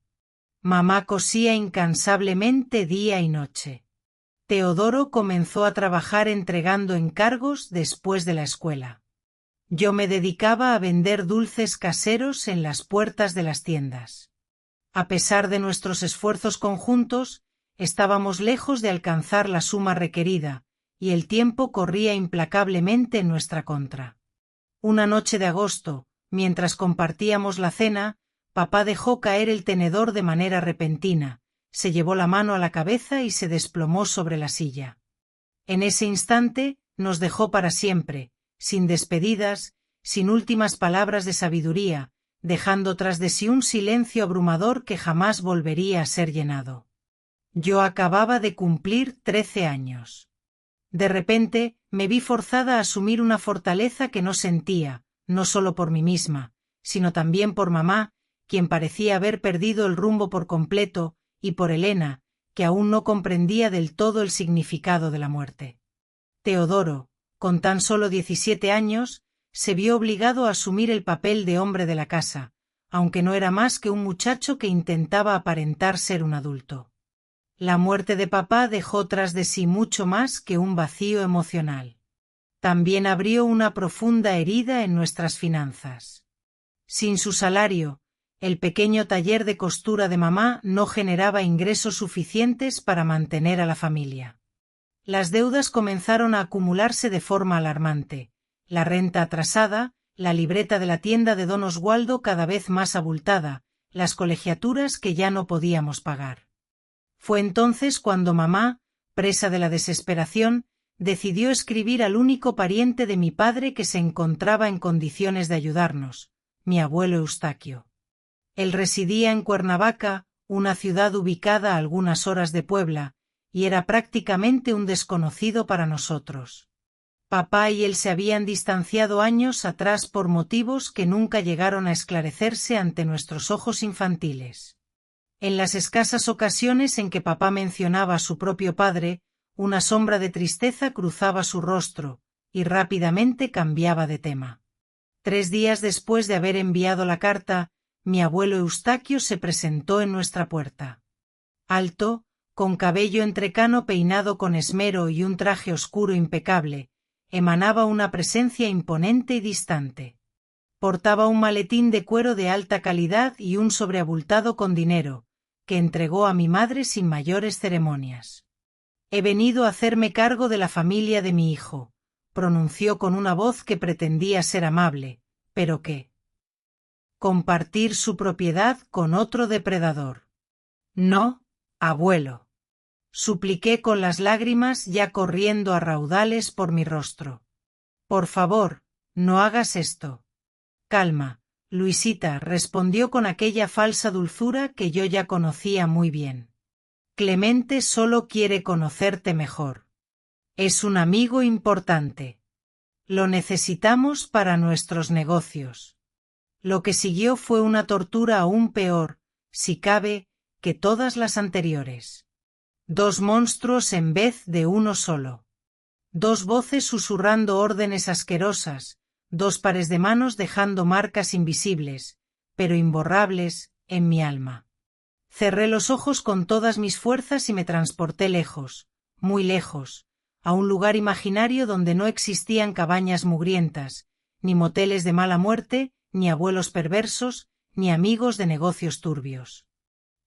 Mamá cosía incansablemente día y noche. Teodoro comenzó a trabajar entregando encargos después de la escuela. Yo me dedicaba a vender dulces caseros en las puertas de las tiendas. A pesar de nuestros esfuerzos conjuntos, estábamos lejos de alcanzar la suma requerida, y el tiempo corría implacablemente en nuestra contra. Una noche de agosto, mientras compartíamos la cena, papá dejó caer el tenedor de manera repentina, se llevó la mano a la cabeza y se desplomó sobre la silla. En ese instante, nos dejó para siempre, sin despedidas, sin últimas palabras de sabiduría, dejando tras de sí un silencio abrumador que jamás volvería a ser llenado. Yo acababa de cumplir 13 años. De repente, me vi forzada a asumir una fortaleza que no sentía, no solo por mí misma, sino también por mamá, quien parecía haber perdido el rumbo por completo, y por Elena, que aún no comprendía del todo el significado de la muerte. Teodoro, con tan solo 17 años, se vio obligado a asumir el papel de hombre de la casa, aunque no era más que un muchacho que intentaba aparentar ser un adulto. La muerte de papá dejó tras de sí mucho más que un vacío emocional. También abrió una profunda herida en nuestras finanzas. Sin su salario, el pequeño taller de costura de mamá no generaba ingresos suficientes para mantener a la familia. Las deudas comenzaron a acumularse de forma alarmante, la renta atrasada, la libreta de la tienda de don Oswaldo cada vez más abultada, las colegiaturas que ya no podíamos pagar. Fue entonces cuando mamá, presa de la desesperación, decidió escribir al único pariente de mi padre que se encontraba en condiciones de ayudarnos, mi abuelo Eustaquio. Él residía en Cuernavaca, una ciudad ubicada a algunas horas de Puebla, y era prácticamente un desconocido para nosotros. Papá y él se habían distanciado años atrás por motivos que nunca llegaron a esclarecerse ante nuestros ojos infantiles. En las escasas ocasiones en que papá mencionaba a su propio padre, una sombra de tristeza cruzaba su rostro, y rápidamente cambiaba de tema. 3 días después de haber enviado la carta, mi abuelo Eustaquio se presentó en nuestra puerta. Alto, con cabello entrecano peinado con esmero y un traje oscuro impecable, emanaba una presencia imponente y distante. Portaba un maletín de cuero de alta calidad y un sobre abultado con dinero, que entregó a mi madre sin mayores ceremonias. «He venido a hacerme cargo de la familia de mi hijo», pronunció con una voz que pretendía ser amable, pero que compartir su propiedad con otro depredador. «No, abuelo», supliqué con las lágrimas ya corriendo a raudales por mi rostro. «Por favor, no hagas esto». «Calma, Luisita», respondió con aquella falsa dulzura que yo ya conocía muy bien. «Clemente solo quiere conocerte mejor. Es un amigo importante. Lo necesitamos para nuestros negocios». Lo que siguió fue una tortura aún peor, si cabe, que todas las anteriores. 2 monstruos en vez de uno solo. 2 voces susurrando órdenes asquerosas, 2 pares de manos dejando marcas invisibles, pero imborrables, en mi alma. Cerré los ojos con todas mis fuerzas y me transporté lejos, muy lejos, a un lugar imaginario donde no existían cabañas mugrientas, ni moteles de mala muerte, ni abuelos perversos, ni amigos de negocios turbios.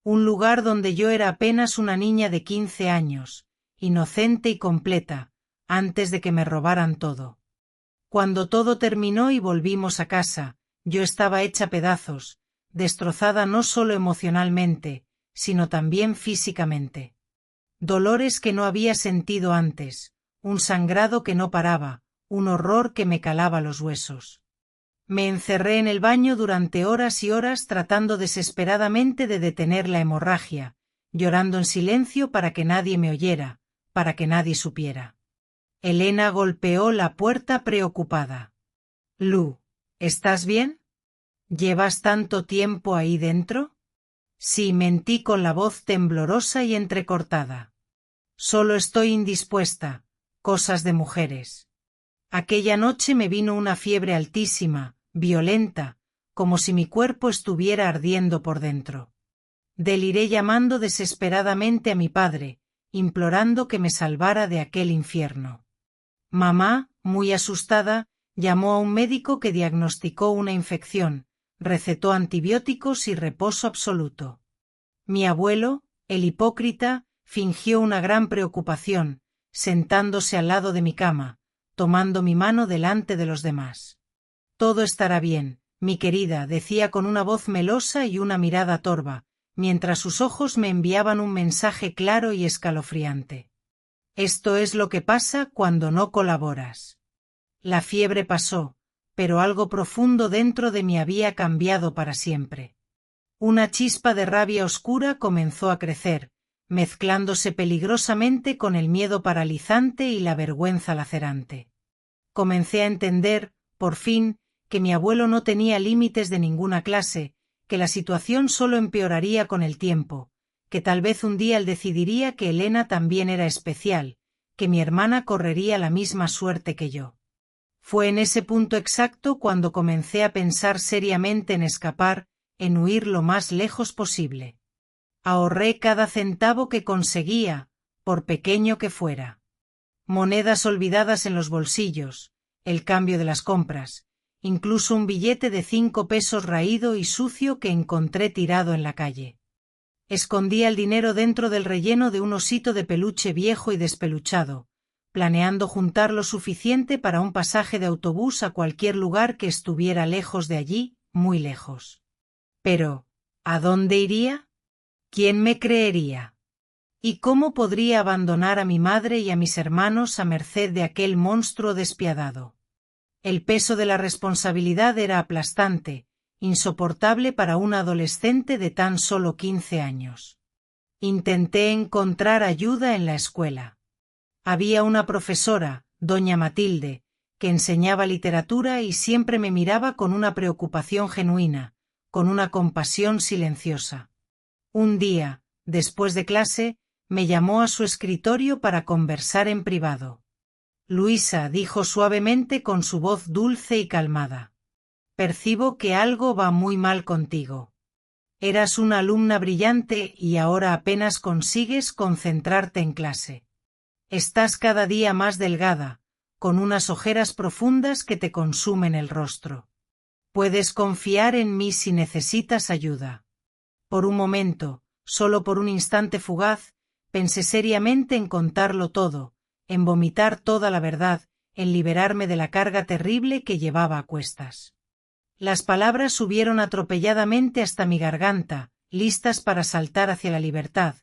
Un lugar donde yo era apenas una niña de 15 años, inocente y completa, antes de que me robaran todo. Cuando todo terminó y volvimos a casa, yo estaba hecha pedazos, destrozada no solo emocionalmente, sino también físicamente. Dolores que no había sentido antes, un sangrado que no paraba, un horror que me calaba los huesos. Me encerré en el baño durante horas y horas tratando desesperadamente de detener la hemorragia, llorando en silencio para que nadie me oyera, para que nadie supiera. Elena golpeó la puerta preocupada. «Lu, ¿estás bien? ¿Llevas tanto tiempo ahí dentro?» «Sí», mentí con la voz temblorosa y entrecortada. «Solo estoy indispuesta, cosas de mujeres». Aquella noche me vino una fiebre altísima, violenta, como si mi cuerpo estuviera ardiendo por dentro. Deliré llamando desesperadamente a mi padre, implorando que me salvara de aquel infierno. Mamá, muy asustada, llamó a un médico que diagnosticó una infección, recetó antibióticos y reposo absoluto. Mi abuelo, el hipócrita, fingió una gran preocupación, sentándose al lado de mi cama, tomando mi mano delante de los demás. Todo estará bien, mi querida, decía con una voz melosa y una mirada torva, mientras sus ojos me enviaban un mensaje claro y escalofriante. Esto es lo que pasa cuando no colaboras. La fiebre pasó, pero algo profundo dentro de mí había cambiado para siempre. Una chispa de rabia oscura comenzó a crecer, mezclándose peligrosamente con el miedo paralizante y la vergüenza lacerante. Comencé a entender, por fin, que mi abuelo no tenía límites de ninguna clase, que la situación solo empeoraría con el tiempo, que tal vez un día él decidiría que Elena también era especial, que mi hermana correría la misma suerte que yo. Fue en ese punto exacto cuando comencé a pensar seriamente en escapar, en huir lo más lejos posible. Ahorré cada centavo que conseguía, por pequeño que fuera. Monedas olvidadas en los bolsillos, el cambio de las compras, incluso un billete de 5 pesos raído y sucio que encontré tirado en la calle. Escondía el dinero dentro del relleno de un osito de peluche viejo y despeluchado, planeando juntar lo suficiente para un pasaje de autobús a cualquier lugar que estuviera lejos de allí, muy lejos. Pero, ¿a dónde iría? ¿Quién me creería? ¿Y cómo podría abandonar a mi madre y a mis hermanos a merced de aquel monstruo despiadado? El peso de la responsabilidad era aplastante, insoportable para un adolescente de tan solo 15 años. Intenté encontrar ayuda en la escuela. Había una profesora, doña Matilde, que enseñaba literatura y siempre me miraba con una preocupación genuina, con una compasión silenciosa. Un día, después de clase, me llamó a su escritorio para conversar en privado. Luisa, dijo suavemente con su voz dulce y calmada. Percibo que algo va muy mal contigo. Eras una alumna brillante y ahora apenas consigues concentrarte en clase. Estás cada día más delgada, con unas ojeras profundas que te consumen el rostro. Puedes confiar en mí si necesitas ayuda. Por un momento, solo por un instante fugaz, pensé seriamente en contarlo todo, en vomitar toda la verdad, en liberarme de la carga terrible que llevaba a cuestas. Las palabras subieron atropelladamente hasta mi garganta, listas para saltar hacia la libertad,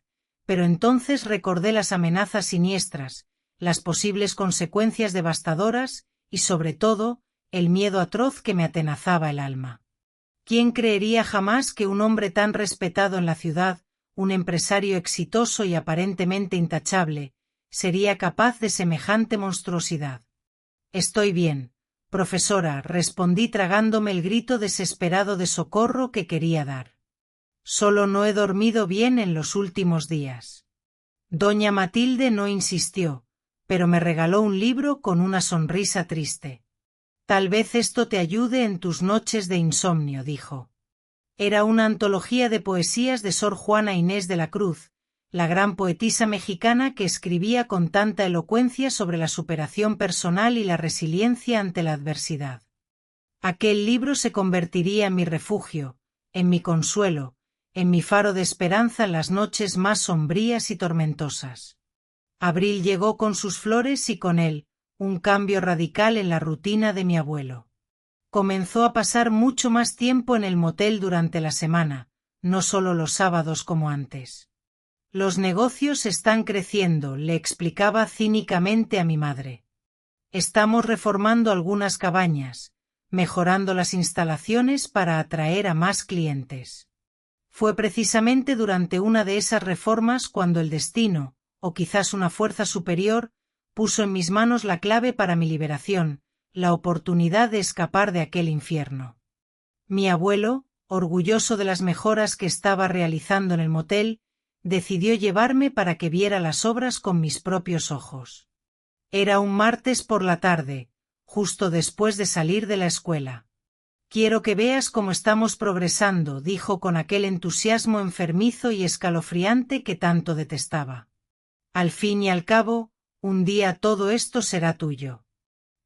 pero entonces recordé las amenazas siniestras, las posibles consecuencias devastadoras y, sobre todo, el miedo atroz que me atenazaba el alma. ¿Quién creería jamás que un hombre tan respetado en la ciudad, un empresario exitoso y aparentemente intachable, sería capaz de semejante monstruosidad? Estoy bien, profesora, respondí tragándome el grito desesperado de socorro que quería dar. Solo no he dormido bien en los últimos días. Doña Matilde no insistió, pero me regaló un libro con una sonrisa triste. Tal vez esto te ayude en tus noches de insomnio, dijo. Era una antología de poesías de Sor Juana Inés de la Cruz, la gran poetisa mexicana que escribía con tanta elocuencia sobre la superación personal y la resiliencia ante la adversidad. Aquel libro se convertiría en mi refugio, en mi consuelo, en mi faro de esperanza en las noches más sombrías y tormentosas. Abril llegó con sus flores y con él, un cambio radical en la rutina de mi abuelo. Comenzó a pasar mucho más tiempo en el motel durante la semana, no solo los sábados como antes. Los negocios están creciendo, le explicaba cínicamente a mi madre. Estamos reformando algunas cabañas, mejorando las instalaciones para atraer a más clientes. Fue precisamente durante una de esas reformas cuando el destino, o quizás una fuerza superior, puso en mis manos la clave para mi liberación, la oportunidad de escapar de aquel infierno. Mi abuelo, orgulloso de las mejoras que estaba realizando en el motel, decidió llevarme para que viera las obras con mis propios ojos. Era un martes por la tarde, justo después de salir de la escuela. Quiero que veas cómo estamos progresando, dijo con aquel entusiasmo enfermizo y escalofriante que tanto detestaba. Al fin y al cabo, un día todo esto será tuyo.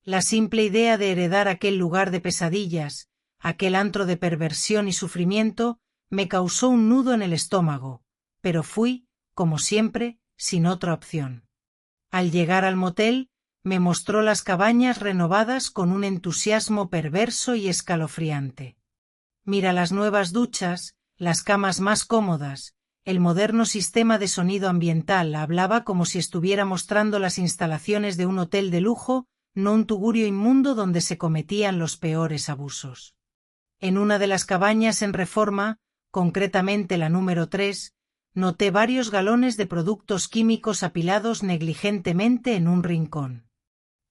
La simple idea de heredar aquel lugar de pesadillas, aquel antro de perversión y sufrimiento, me causó un nudo en el estómago, pero fui, como siempre, sin otra opción. Al llegar al motel, me mostró las cabañas renovadas con un entusiasmo perverso y escalofriante. Mira las nuevas duchas, las camas más cómodas, el moderno sistema de sonido ambiental. Hablaba como si estuviera mostrando las instalaciones de un hotel de lujo, no un tugurio inmundo donde se cometían los peores abusos. En una de las cabañas en Reforma, concretamente la número 3, noté varios galones de productos químicos apilados negligentemente en un rincón.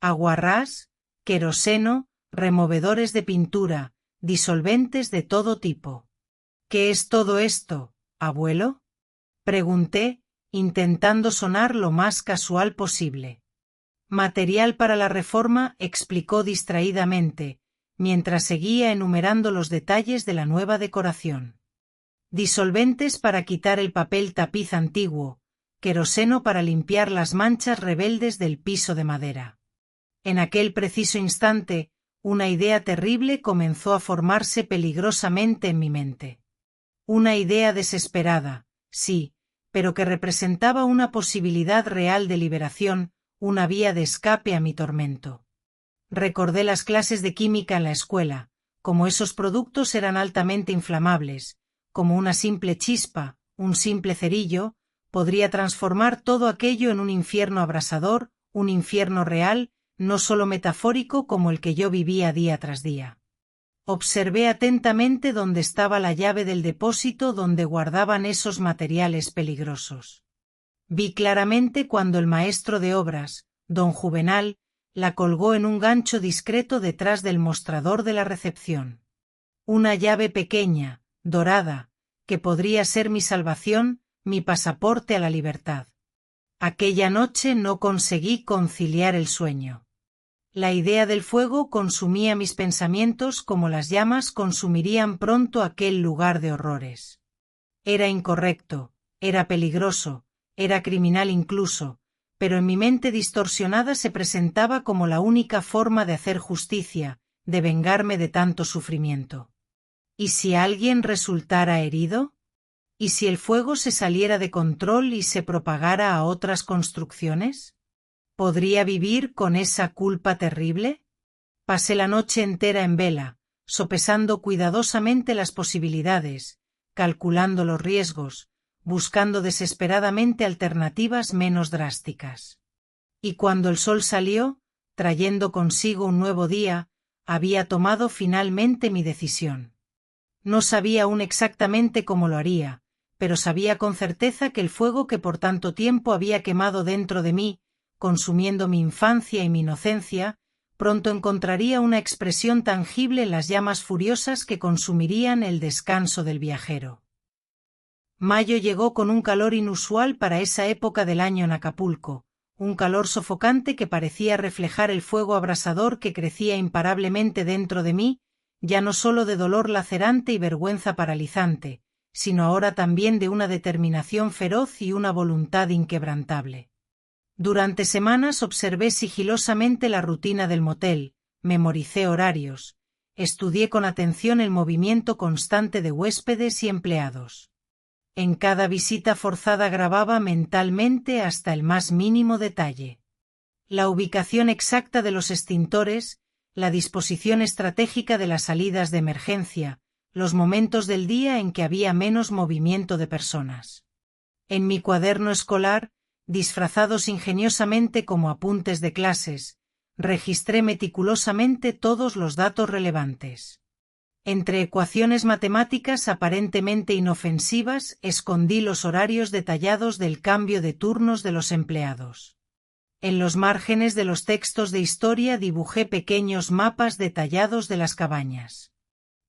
Aguarrás, queroseno, removedores de pintura, disolventes de todo tipo. ¿Qué es todo esto, abuelo?, pregunté, intentando sonar lo más casual posible. Material para la reforma, explicó distraídamente, mientras seguía enumerando los detalles de la nueva decoración. Disolventes para quitar el papel tapiz antiguo, queroseno para limpiar las manchas rebeldes del piso de madera. En aquel preciso instante, una idea terrible comenzó a formarse peligrosamente en mi mente. Una idea desesperada, sí, pero que representaba una posibilidad real de liberación, una vía de escape a mi tormento. Recordé las clases de química en la escuela, como esos productos eran altamente inflamables, como una simple chispa, un simple cerillo, podría transformar todo aquello en un infierno abrasador, un infierno real, no solo metafórico como el que yo vivía día tras día. Observé atentamente dónde estaba la llave del depósito donde guardaban esos materiales peligrosos. Vi claramente cuando el maestro de obras, don Juvenal, la colgó en un gancho discreto detrás del mostrador de la recepción. Una llave pequeña, dorada, que podría ser mi salvación, mi pasaporte a la libertad. Aquella noche no conseguí conciliar el sueño. La idea del fuego consumía mis pensamientos como las llamas consumirían pronto aquel lugar de horrores. Era incorrecto, era peligroso, era criminal incluso, pero en mi mente distorsionada se presentaba como la única forma de hacer justicia, de vengarme de tanto sufrimiento. ¿Y si alguien resultara herido? ¿Y si el fuego se saliera de control y se propagara a otras construcciones? ¿Podría vivir con esa culpa terrible? Pasé la noche entera en vela, sopesando cuidadosamente las posibilidades, calculando los riesgos, buscando desesperadamente alternativas menos drásticas. Y cuando el sol salió, trayendo consigo un nuevo día, había tomado finalmente mi decisión. No sabía aún exactamente cómo lo haría, pero sabía con certeza que el fuego que por tanto tiempo había quemado dentro de mí, consumiendo mi infancia y mi inocencia, pronto encontraría una expresión tangible en las llamas furiosas que consumirían el descanso del viajero. Mayo llegó con un calor inusual para esa época del año en Acapulco, un calor sofocante que parecía reflejar el fuego abrasador que crecía imparablemente dentro de mí, ya no solo de dolor lacerante y vergüenza paralizante, sino ahora también de una determinación feroz y una voluntad inquebrantable. Durante semanas observé sigilosamente la rutina del motel, memoricé horarios, estudié con atención el movimiento constante de huéspedes y empleados. En cada visita forzada grababa mentalmente hasta el más mínimo detalle. La ubicación exacta de los extintores, la disposición estratégica de las salidas de emergencia, los momentos del día en que había menos movimiento de personas. En mi cuaderno escolar, disfrazados ingeniosamente como apuntes de clases, registré meticulosamente todos los datos relevantes. Entre ecuaciones matemáticas aparentemente inofensivas escondí los horarios detallados del cambio de turnos de los empleados. En los márgenes de los textos de historia dibujé pequeños mapas detallados de las cabañas.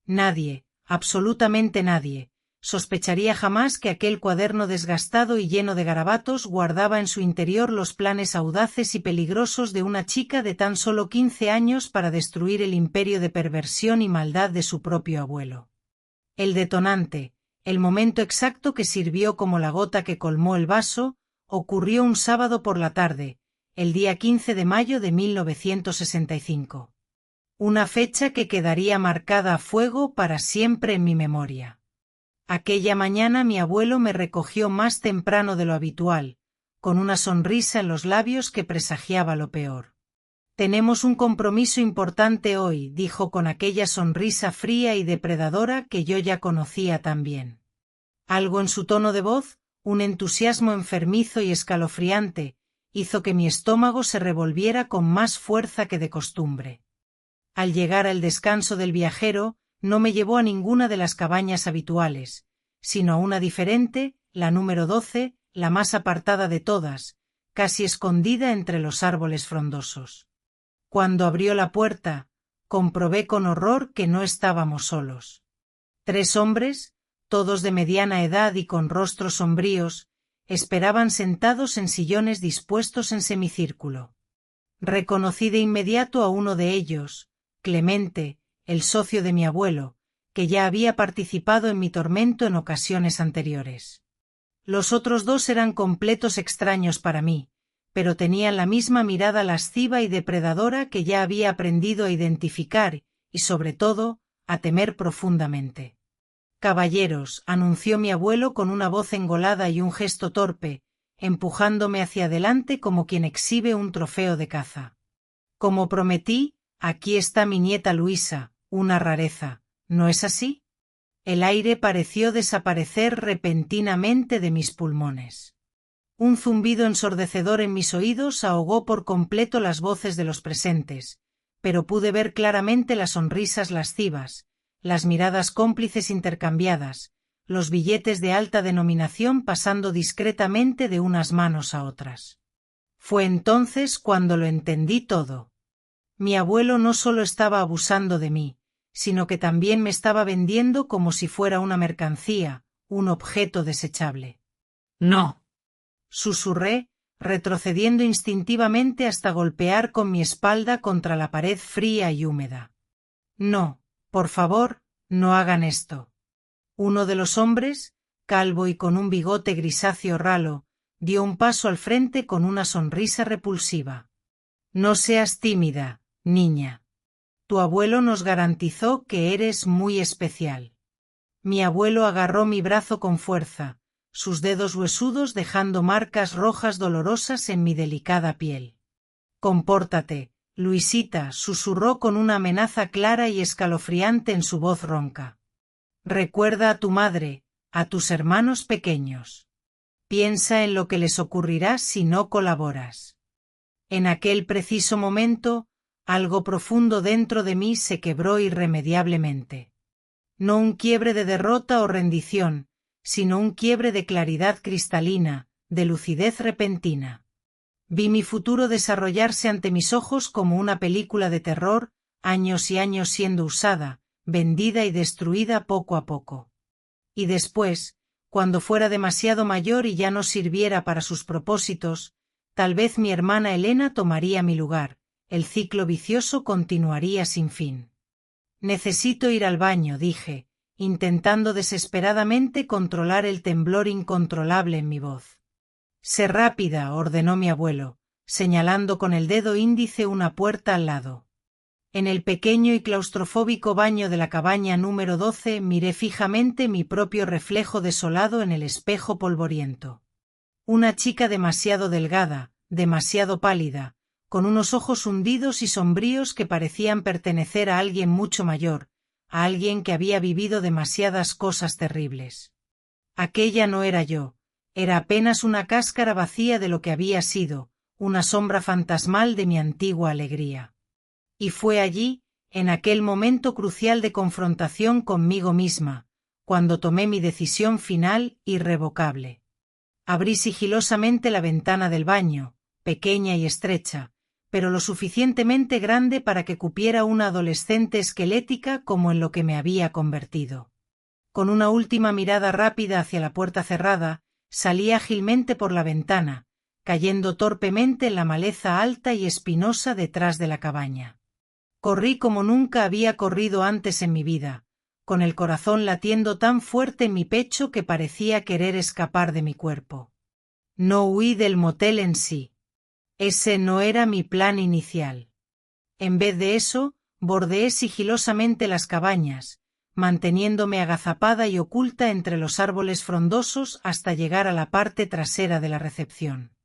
Nadie, absolutamente nadie, sospecharía jamás que aquel cuaderno desgastado y lleno de garabatos guardaba en su interior los planes audaces y peligrosos de una chica de tan solo 15 años para destruir el imperio de perversión y maldad de su propio abuelo. El detonante, el momento exacto que sirvió como la gota que colmó el vaso, ocurrió un sábado por la tarde, el día 15 de mayo de 1965. Una fecha que quedaría marcada a fuego para siempre en mi memoria. Aquella mañana mi abuelo me recogió más temprano de lo habitual, con una sonrisa en los labios que presagiaba lo peor. «Tenemos un compromiso importante hoy», dijo con aquella sonrisa fría y depredadora que yo ya conocía tan bien. Algo en su tono de voz, un entusiasmo enfermizo y escalofriante, hizo que mi estómago se revolviera con más fuerza que de costumbre. Al llegar al descanso del viajero, no me llevó a ninguna de las cabañas habituales, sino a una diferente, la número 12, la más apartada de todas, casi escondida entre los árboles frondosos. Cuando abrió la puerta, comprobé con horror que no estábamos solos. 3 hombres, todos de mediana edad y con rostros sombríos, esperaban sentados en sillones dispuestos en semicírculo. Reconocí de inmediato a uno de ellos, Clemente, el socio de mi abuelo, que ya había participado en mi tormento en ocasiones anteriores. Los otros 2 eran completos extraños para mí, pero tenían la misma mirada lasciva y depredadora que ya había aprendido a identificar y, sobre todo, a temer profundamente. «Caballeros», anunció mi abuelo con una voz engolada y un gesto torpe, empujándome hacia adelante como quien exhibe un trofeo de caza. «Como prometí, aquí está mi nieta Luisa, una rareza, ¿no es así?» El aire pareció desaparecer repentinamente de mis pulmones. Un zumbido ensordecedor en mis oídos ahogó por completo las voces de los presentes, pero pude ver claramente las sonrisas lascivas, las miradas cómplices intercambiadas, los billetes de alta denominación pasando discretamente de unas manos a otras. Fue entonces cuando lo entendí todo. Mi abuelo no solo estaba abusando de mí, sino que también me estaba vendiendo como si fuera una mercancía, un objeto desechable. «No», susurré, retrocediendo instintivamente hasta golpear con mi espalda contra la pared fría y húmeda. «No, por favor, no hagan esto». Uno de los hombres, calvo y con un bigote grisáceo ralo, dio un paso al frente con una sonrisa repulsiva. «No seas tímida, niña. Tu abuelo nos garantizó que eres muy especial». Mi abuelo agarró mi brazo con fuerza, sus dedos huesudos dejando marcas rojas dolorosas en mi delicada piel. «Compórtate, Luisita», susurró con una amenaza clara y escalofriante en su voz ronca. «Recuerda a tu madre, a tus hermanos pequeños. Piensa en lo que les ocurrirá si no colaboras». En aquel preciso momento, algo profundo dentro de mí se quebró irremediablemente. No un quiebre de derrota o rendición, sino un quiebre de claridad cristalina, de lucidez repentina. Vi mi futuro desarrollarse ante mis ojos como una película de terror, años y años siendo usada, vendida y destruida poco a poco. Y después, cuando fuera demasiado mayor y ya no sirviera para sus propósitos, tal vez mi hermana Elena tomaría mi lugar, el ciclo vicioso continuaría sin fin. «Necesito ir al baño», dije, intentando desesperadamente controlar el temblor incontrolable en mi voz. «Sé rápida», ordenó mi abuelo, señalando con el dedo índice una puerta al lado. En el pequeño y claustrofóbico baño de la cabaña número 12 miré fijamente mi propio reflejo desolado en el espejo polvoriento. Una chica demasiado delgada, demasiado pálida, con unos ojos hundidos y sombríos que parecían pertenecer a alguien mucho mayor, a alguien que había vivido demasiadas cosas terribles. Aquella no era yo, era apenas una cáscara vacía de lo que había sido, una sombra fantasmal de mi antigua alegría. Y fue allí, en aquel momento crucial de confrontación conmigo misma, cuando tomé mi decisión final, irrevocable. Abrí sigilosamente la ventana del baño, pequeña y estrecha, pero lo suficientemente grande para que cupiera una adolescente esquelética como en lo que me había convertido. Con una última mirada rápida hacia la puerta cerrada, salí ágilmente por la ventana, cayendo torpemente en la maleza alta y espinosa detrás de la cabaña. Corrí como nunca había corrido antes en mi vida, con el corazón latiendo tan fuerte en mi pecho que parecía querer escapar de mi cuerpo. No huí del motel en sí. Ese no era mi plan inicial. En vez de eso, bordeé sigilosamente las cabañas, manteniéndome agazapada y oculta entre los árboles frondosos hasta llegar a la parte trasera de la recepción.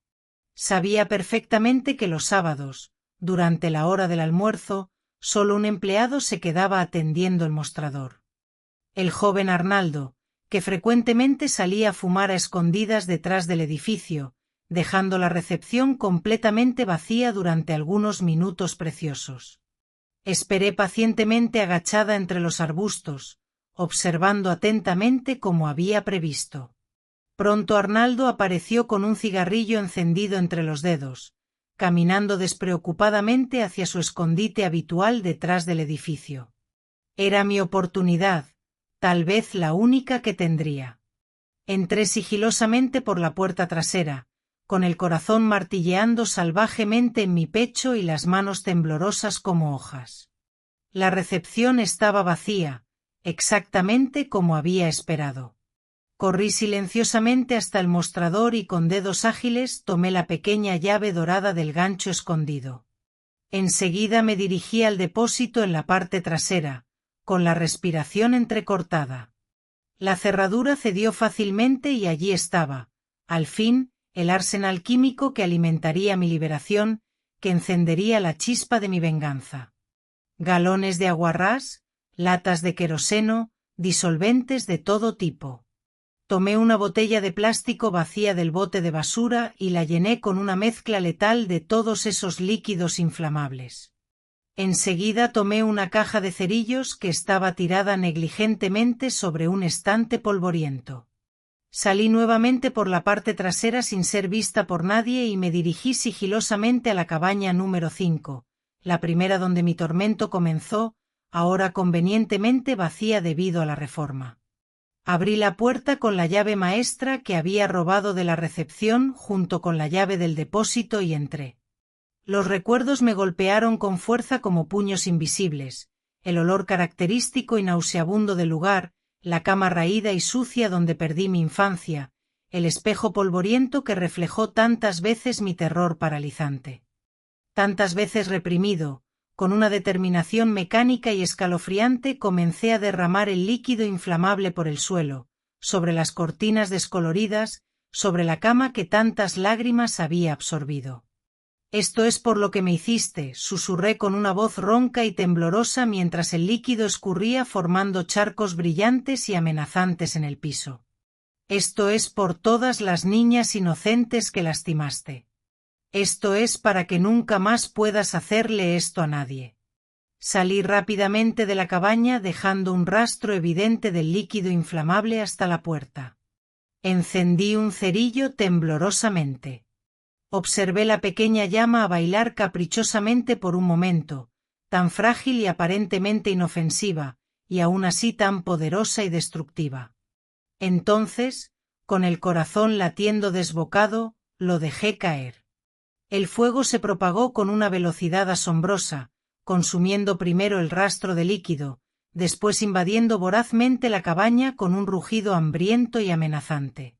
Sabía perfectamente que los sábados, durante la hora del almuerzo, solo un empleado se quedaba atendiendo el mostrador. El joven Arnaldo, que frecuentemente salía a fumar a escondidas detrás del edificio, dejando la recepción completamente vacía durante algunos minutos preciosos. Esperé pacientemente agachada entre los arbustos, observando atentamente como había previsto. Pronto Arnaldo apareció con un cigarrillo encendido entre los dedos, caminando despreocupadamente hacia su escondite habitual detrás del edificio. Era mi oportunidad, tal vez la única que tendría. Entré sigilosamente por la puerta trasera, con el corazón martilleando salvajemente en mi pecho y las manos temblorosas como hojas. La recepción estaba vacía, exactamente como había esperado. Corrí silenciosamente hasta el mostrador y con dedos ágiles tomé la pequeña llave dorada del gancho escondido. Enseguida me dirigí al depósito en la parte trasera, con la respiración entrecortada. La cerradura cedió fácilmente y allí estaba, al fin, el arsenal químico que alimentaría mi liberación, que encendería la chispa de mi venganza. Galones de aguarrás, latas de queroseno, disolventes de todo tipo. Tomé una botella de plástico vacía del bote de basura y la llené con una mezcla letal de todos esos líquidos inflamables. Enseguida tomé una caja de cerillos que estaba tirada negligentemente sobre un estante polvoriento. Salí nuevamente por la parte trasera sin ser vista por nadie y me dirigí sigilosamente a la cabaña número 5, la primera donde mi tormento comenzó, ahora convenientemente vacía debido a la reforma. Abrí la puerta con la llave maestra que había robado de la recepción junto con la llave del depósito y entré. Los recuerdos me golpearon con fuerza como puños invisibles, el olor característico y nauseabundo del lugar, la cama raída y sucia donde perdí mi infancia, el espejo polvoriento que reflejó tantas veces mi terror paralizante. Tantas veces reprimido, con una determinación mecánica y escalofriante comencé a derramar el líquido inflamable por el suelo, sobre las cortinas descoloridas, sobre la cama que tantas lágrimas había absorbido. «Esto es por lo que me hiciste», susurré con una voz ronca y temblorosa mientras el líquido escurría formando charcos brillantes y amenazantes en el piso. «Esto es por todas las niñas inocentes que lastimaste. Esto es para que nunca más puedas hacerle esto a nadie». Salí rápidamente de la cabaña dejando un rastro evidente del líquido inflamable hasta la puerta. Encendí un cerillo temblorosamente. Observé la pequeña llama a bailar caprichosamente por un momento, tan frágil y aparentemente inofensiva, y aún así tan poderosa y destructiva. Entonces, con el corazón latiendo desbocado, lo dejé caer. El fuego se propagó con una velocidad asombrosa, consumiendo primero el rastro de líquido, después invadiendo vorazmente la cabaña con un rugido hambriento y amenazante.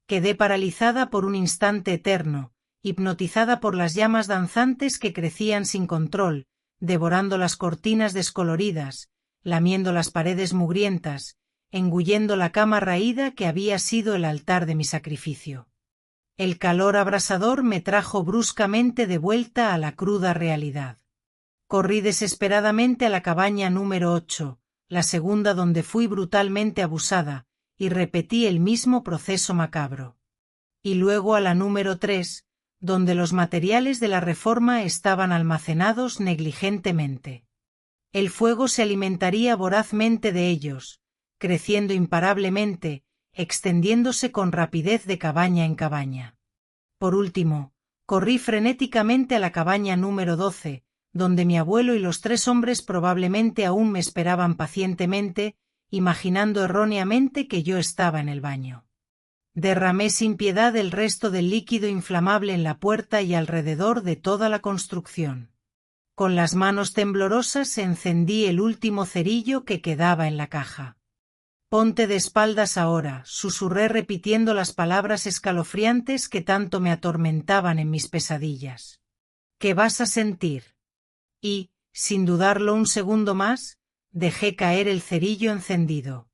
Quedé paralizada por un instante eterno, hipnotizada por las llamas danzantes que crecían sin control, devorando las cortinas descoloridas, lamiendo las paredes mugrientas, engullendo la cama raída que había sido el altar de mi sacrificio. El calor abrasador me trajo bruscamente de vuelta a la cruda realidad. Corrí desesperadamente a la cabaña número 8, la segunda donde fui brutalmente abusada, y repetí el mismo proceso macabro. Y luego a la número 3, donde los materiales de la reforma estaban almacenados negligentemente. El fuego se alimentaría vorazmente de ellos, creciendo imparablemente, extendiéndose con rapidez de cabaña en cabaña. Por último, corrí frenéticamente a la cabaña número 12, donde mi abuelo y los 3 hombres probablemente aún me esperaban pacientemente, imaginando erróneamente que yo estaba en el baño. Derramé sin piedad el resto del líquido inflamable en la puerta y alrededor de toda la construcción. Con las manos temblorosas encendí el último cerillo que quedaba en la caja. «Ponte de espaldas ahora», susurré repitiendo las palabras escalofriantes que tanto me atormentaban en mis pesadillas. «¿Qué vas a sentir?» Y, sin dudarlo un segundo más, dejé caer el cerillo encendido.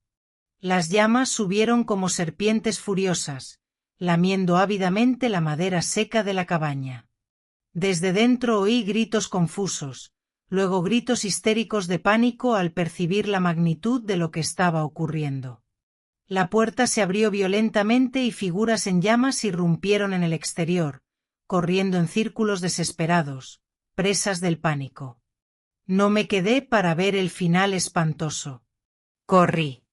Las llamas subieron como serpientes furiosas, lamiendo ávidamente la madera seca de la cabaña. Desde dentro oí gritos confusos, luego gritos histéricos de pánico al percibir la magnitud de lo que estaba ocurriendo. La puerta se abrió violentamente y figuras en llamas irrumpieron en el exterior, corriendo en círculos desesperados, presas del pánico. No me quedé para ver el final espantoso. Corrí.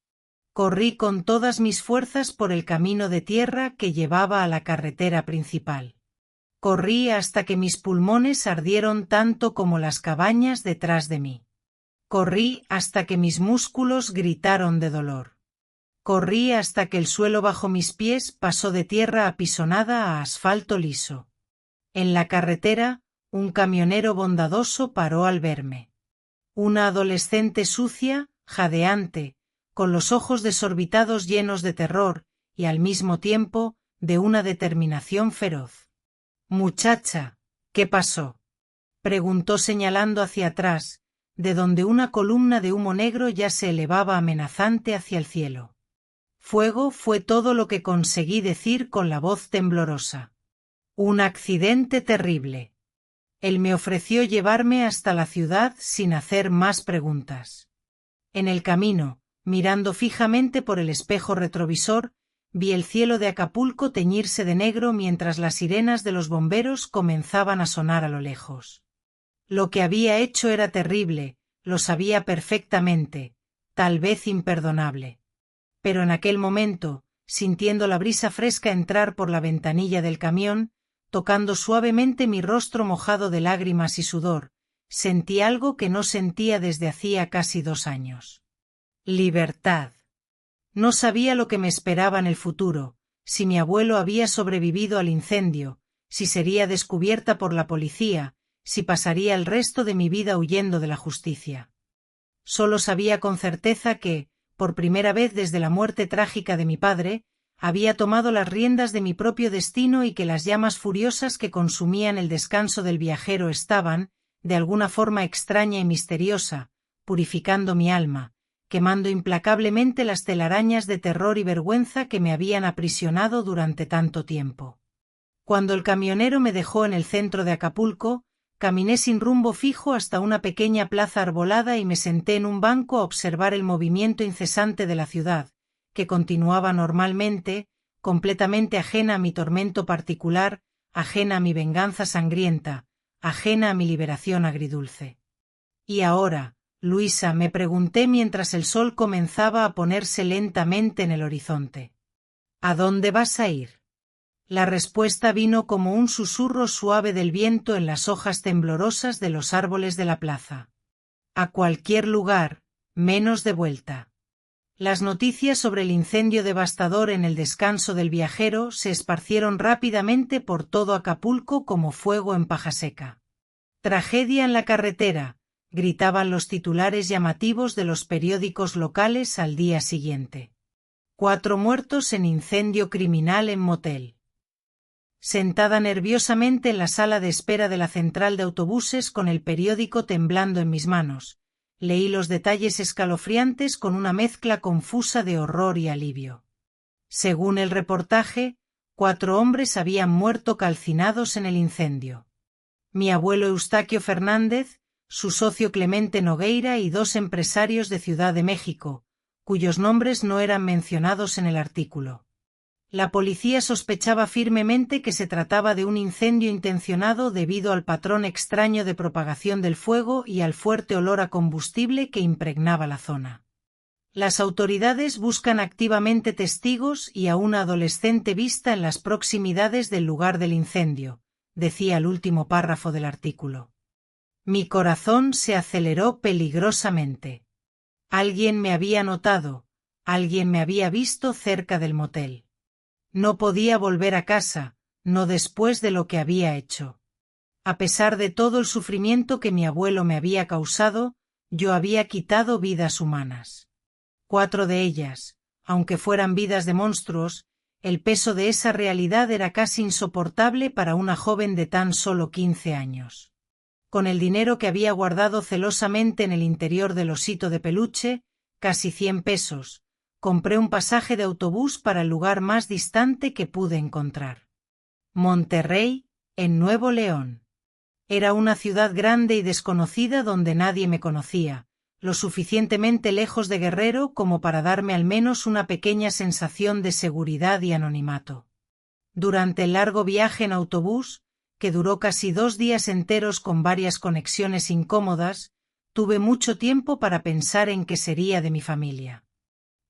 Corrí con todas mis fuerzas por el camino de tierra que llevaba a la carretera principal. Corrí hasta que mis pulmones ardieron tanto como las cabañas detrás de mí. Corrí hasta que mis músculos gritaron de dolor. Corrí hasta que el suelo bajo mis pies pasó de tierra apisonada a asfalto liso. En la carretera, un camionero bondadoso paró al verme. Una adolescente sucia, jadeante, con los ojos desorbitados llenos de terror, y al mismo tiempo, de una determinación feroz. «Muchacha, ¿qué pasó?», preguntó señalando hacia atrás, de donde una columna de humo negro ya se elevaba amenazante hacia el cielo. «Fuego», fue todo lo que conseguí decir con la voz temblorosa. «Un accidente terrible». Él me ofreció llevarme hasta la ciudad sin hacer más preguntas. En el camino, mirando fijamente por el espejo retrovisor, vi el cielo de Acapulco teñirse de negro mientras las sirenas de los bomberos comenzaban a sonar a lo lejos. Lo que había hecho era terrible, lo sabía perfectamente, tal vez imperdonable. Pero en aquel momento, sintiendo la brisa fresca entrar por la ventanilla del camión, tocando suavemente mi rostro mojado de lágrimas y sudor, sentí algo que no sentía desde hacía casi 2 años. Libertad. No sabía lo que me esperaba en el futuro, si mi abuelo había sobrevivido al incendio, si sería descubierta por la policía, si pasaría el resto de mi vida huyendo de la justicia. Solo sabía con certeza que, por primera vez desde la muerte trágica de mi padre, había tomado las riendas de mi propio destino y que las llamas furiosas que consumían el descanso del viajero estaban, de alguna forma extraña y misteriosa, purificando mi alma, quemando implacablemente las telarañas de terror y vergüenza que me habían aprisionado durante tanto tiempo. Cuando el camionero me dejó en el centro de Acapulco, caminé sin rumbo fijo hasta una pequeña plaza arbolada y me senté en un banco a observar el movimiento incesante de la ciudad, que continuaba normalmente, completamente ajena a mi tormento particular, ajena a mi venganza sangrienta, ajena a mi liberación agridulce. Y ahora, Luisa, me pregunté mientras el sol comenzaba a ponerse lentamente en el horizonte. ¿A dónde vas a ir? La respuesta vino como un susurro suave del viento en las hojas temblorosas de los árboles de la plaza. A cualquier lugar, menos de vuelta. Las noticias sobre el incendio devastador en el descanso del viajero se esparcieron rápidamente por todo Acapulco como fuego en paja seca. «Tragedia en la carretera», gritaban los titulares llamativos de los periódicos locales al día siguiente. «4 muertos en incendio criminal en motel». Sentada nerviosamente en la sala de espera de la central de autobuses con el periódico temblando en mis manos, leí los detalles escalofriantes con una mezcla confusa de horror y alivio. Según el reportaje, 4 hombres habían muerto calcinados en el incendio. Mi abuelo Eustaquio Fernández, su socio Clemente Nogueira y 2 empresarios de Ciudad de México, cuyos nombres no eran mencionados en el artículo. La policía sospechaba firmemente que se trataba de un incendio intencionado debido al patrón extraño de propagación del fuego y al fuerte olor a combustible que impregnaba la zona. Las autoridades buscan activamente testigos y a una adolescente vista en las proximidades del lugar del incendio, decía el último párrafo del artículo. Mi corazón se aceleró peligrosamente. Alguien me había notado, alguien me había visto cerca del motel. No podía volver a casa, no después de lo que había hecho. A pesar de todo el sufrimiento que mi abuelo me había causado, yo había quitado vidas humanas. 4 de ellas, aunque fueran vidas de monstruos, el peso de esa realidad era casi insoportable para una joven de tan solo 15 años. Con el dinero que había guardado celosamente en el interior del osito de peluche, casi 100 pesos, compré un pasaje de autobús para el lugar más distante que pude encontrar. Monterrey, en Nuevo León. Era una ciudad grande y desconocida donde nadie me conocía, lo suficientemente lejos de Guerrero como para darme al menos una pequeña sensación de seguridad y anonimato. Durante el largo viaje en autobús, que duró casi 2 días enteros con varias conexiones incómodas, tuve mucho tiempo para pensar en qué sería de mi familia.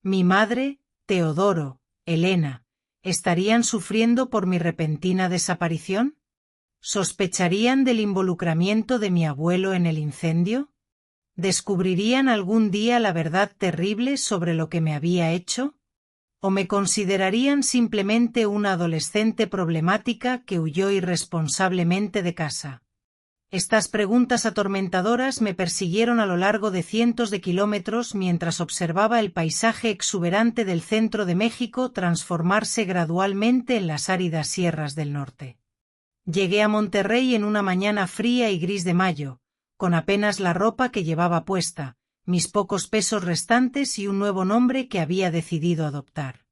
Mi madre, Teodoro, Elena, ¿estarían sufriendo por mi repentina desaparición? ¿Sospecharían del involucramiento de mi abuelo en el incendio? ¿Descubrirían algún día la verdad terrible sobre lo que me había hecho? ¿O me considerarían simplemente una adolescente problemática que huyó irresponsablemente de casa? Estas preguntas atormentadoras me persiguieron a lo largo de cientos de kilómetros mientras observaba el paisaje exuberante del centro de México transformarse gradualmente en las áridas sierras del norte. Llegué a Monterrey en una mañana fría y gris de mayo, con apenas la ropa que llevaba puesta, mis pocos pesos restantes y un nuevo nombre que había decidido adoptar.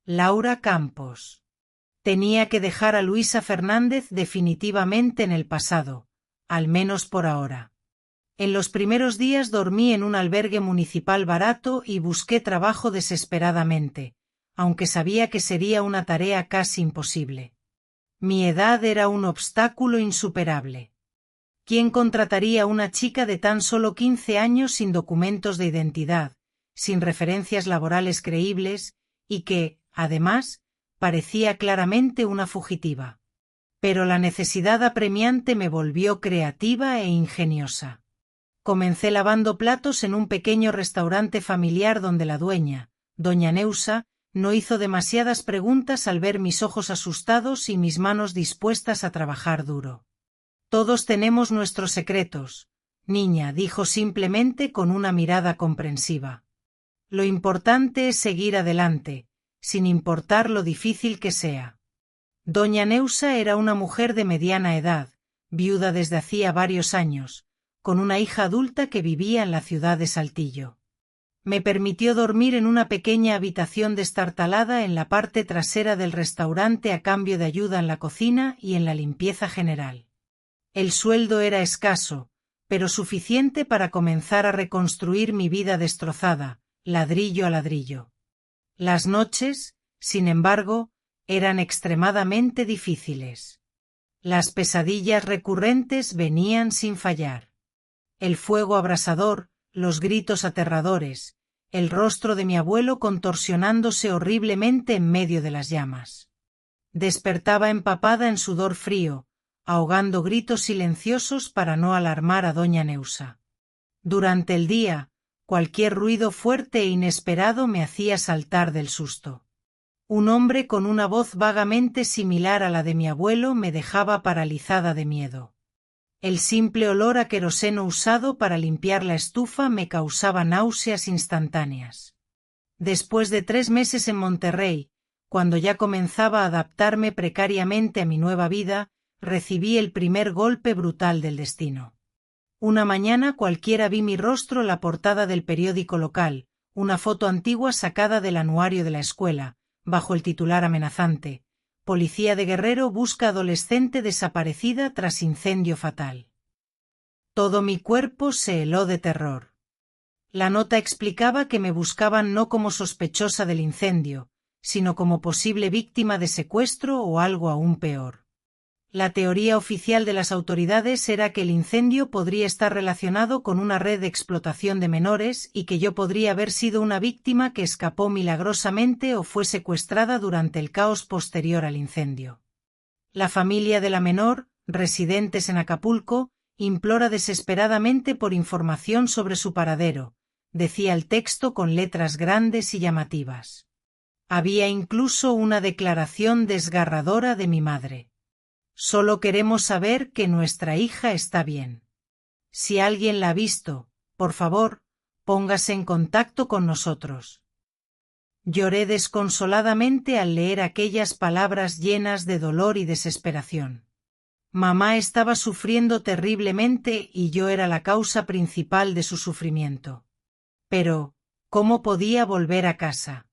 Laura Campos. Tenía que dejar a Luisa Fernández definitivamente en el pasado, al menos por ahora. En los primeros días dormí en un albergue municipal barato y busqué trabajo desesperadamente, aunque sabía que sería una tarea casi imposible. Mi edad era un obstáculo insuperable. ¿Quién contrataría a una chica de tan solo 15 años sin documentos de identidad, sin referencias laborales creíbles, y que, además, parecía claramente una fugitiva? Pero la necesidad apremiante me volvió creativa e ingeniosa. Comencé lavando platos en un pequeño restaurante familiar donde la dueña, doña Neusa, no hizo demasiadas preguntas al ver mis ojos asustados y mis manos dispuestas a trabajar duro. Todos tenemos nuestros secretos, niña, dijo simplemente con una mirada comprensiva. Lo importante es seguir adelante, sin importar lo difícil que sea. Doña Neusa era una mujer de mediana edad, viuda desde hacía varios años, con una hija adulta que vivía en la ciudad de Saltillo. Me permitió dormir en una pequeña habitación destartalada en la parte trasera del restaurante a cambio de ayuda en la cocina y en la limpieza general. El sueldo era escaso, pero suficiente para comenzar a reconstruir mi vida destrozada, ladrillo a ladrillo. Las noches, sin embargo, eran extremadamente difíciles. Las pesadillas recurrentes venían sin fallar. El fuego abrasador, los gritos aterradores, el rostro de mi abuelo contorsionándose horriblemente en medio de las llamas. Despertaba empapada en sudor frío, ahogando gritos silenciosos para no alarmar a doña Neusa. Durante el día, cualquier ruido fuerte e inesperado me hacía saltar del susto. Un hombre con una voz vagamente similar a la de mi abuelo me dejaba paralizada de miedo. El simple olor a queroseno usado para limpiar la estufa me causaba náuseas instantáneas. Después de 3 meses en Monterrey, cuando ya comenzaba a adaptarme precariamente a mi nueva vida, recibí el primer golpe brutal del destino. Una mañana cualquiera vi mi rostro en la portada del periódico local, una foto antigua sacada del anuario de la escuela, bajo el titular amenazante: Policía de Guerrero busca adolescente desaparecida tras incendio fatal. Todo mi cuerpo se heló de terror. La nota explicaba que me buscaban no como sospechosa del incendio, sino como posible víctima de secuestro o algo aún peor. La teoría oficial de las autoridades era que el incendio podría estar relacionado con una red de explotación de menores y que yo podría haber sido una víctima que escapó milagrosamente o fue secuestrada durante el caos posterior al incendio. La familia de la menor, residentes en Acapulco, implora desesperadamente por información sobre su paradero, decía el texto con letras grandes y llamativas. Había incluso una declaración desgarradora de mi madre. Solo queremos saber que nuestra hija está bien. Si alguien la ha visto, por favor, póngase en contacto con nosotros. Lloré desconsoladamente al leer aquellas palabras llenas de dolor y desesperación. Mamá estaba sufriendo terriblemente y yo era la causa principal de su sufrimiento. Pero, ¿cómo podía volver a casa?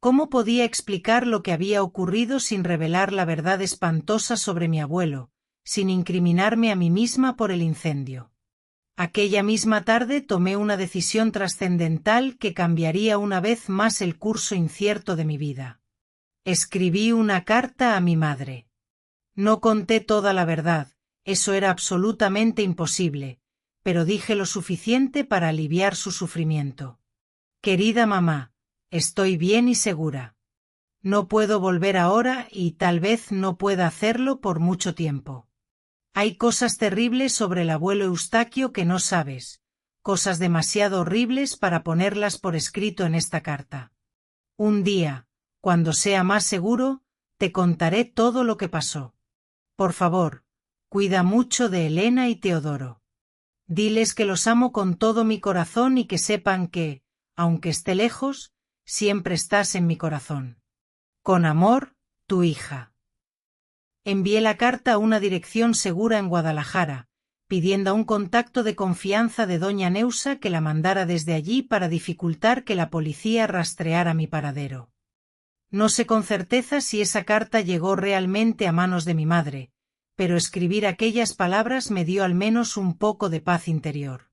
¿Cómo podía explicar lo que había ocurrido sin revelar la verdad espantosa sobre mi abuelo, sin incriminarme a mí misma por el incendio? Aquella misma tarde tomé una decisión trascendental que cambiaría una vez más el curso incierto de mi vida. Escribí una carta a mi madre. No conté toda la verdad, eso era absolutamente imposible, pero dije lo suficiente para aliviar su sufrimiento. Querida mamá, estoy bien y segura. No puedo volver ahora y tal vez no pueda hacerlo por mucho tiempo. Hay cosas terribles sobre el abuelo Eustaquio que no sabes, cosas demasiado horribles para ponerlas por escrito en esta carta. Un día, cuando sea más seguro, te contaré todo lo que pasó. Por favor, cuida mucho de Elena y Teodoro. Diles que los amo con todo mi corazón y que sepan que, aunque esté lejos, siempre estás en mi corazón. Con amor, tu hija. Envié la carta a una dirección segura en Guadalajara, pidiendo a un contacto de confianza de doña Neusa que la mandara desde allí para dificultar que la policía rastreara mi paradero. No sé con certeza si esa carta llegó realmente a manos de mi madre, pero escribir aquellas palabras me dio al menos un poco de paz interior.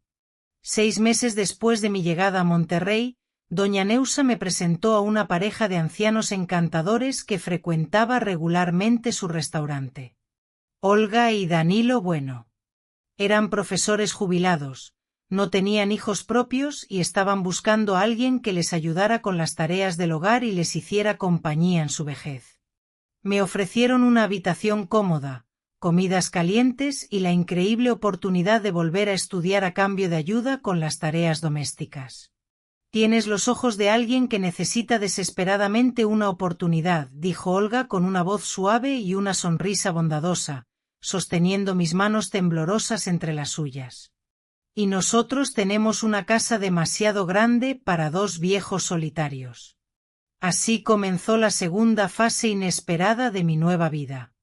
6 meses después de mi llegada a Monterrey, doña Neusa me presentó a una pareja de ancianos encantadores que frecuentaba regularmente su restaurante. Olga y Danilo Bueno. Eran profesores jubilados, no tenían hijos propios y estaban buscando a alguien que les ayudara con las tareas del hogar y les hiciera compañía en su vejez. Me ofrecieron una habitación cómoda, comidas calientes y la increíble oportunidad de volver a estudiar a cambio de ayuda con las tareas domésticas. Tienes los ojos de alguien que necesita desesperadamente una oportunidad, dijo Olga con una voz suave y una sonrisa bondadosa, sosteniendo mis manos temblorosas entre las suyas. Y nosotros tenemos una casa demasiado grande para 2 viejos solitarios. Así comenzó la segunda fase inesperada de mi nueva vida.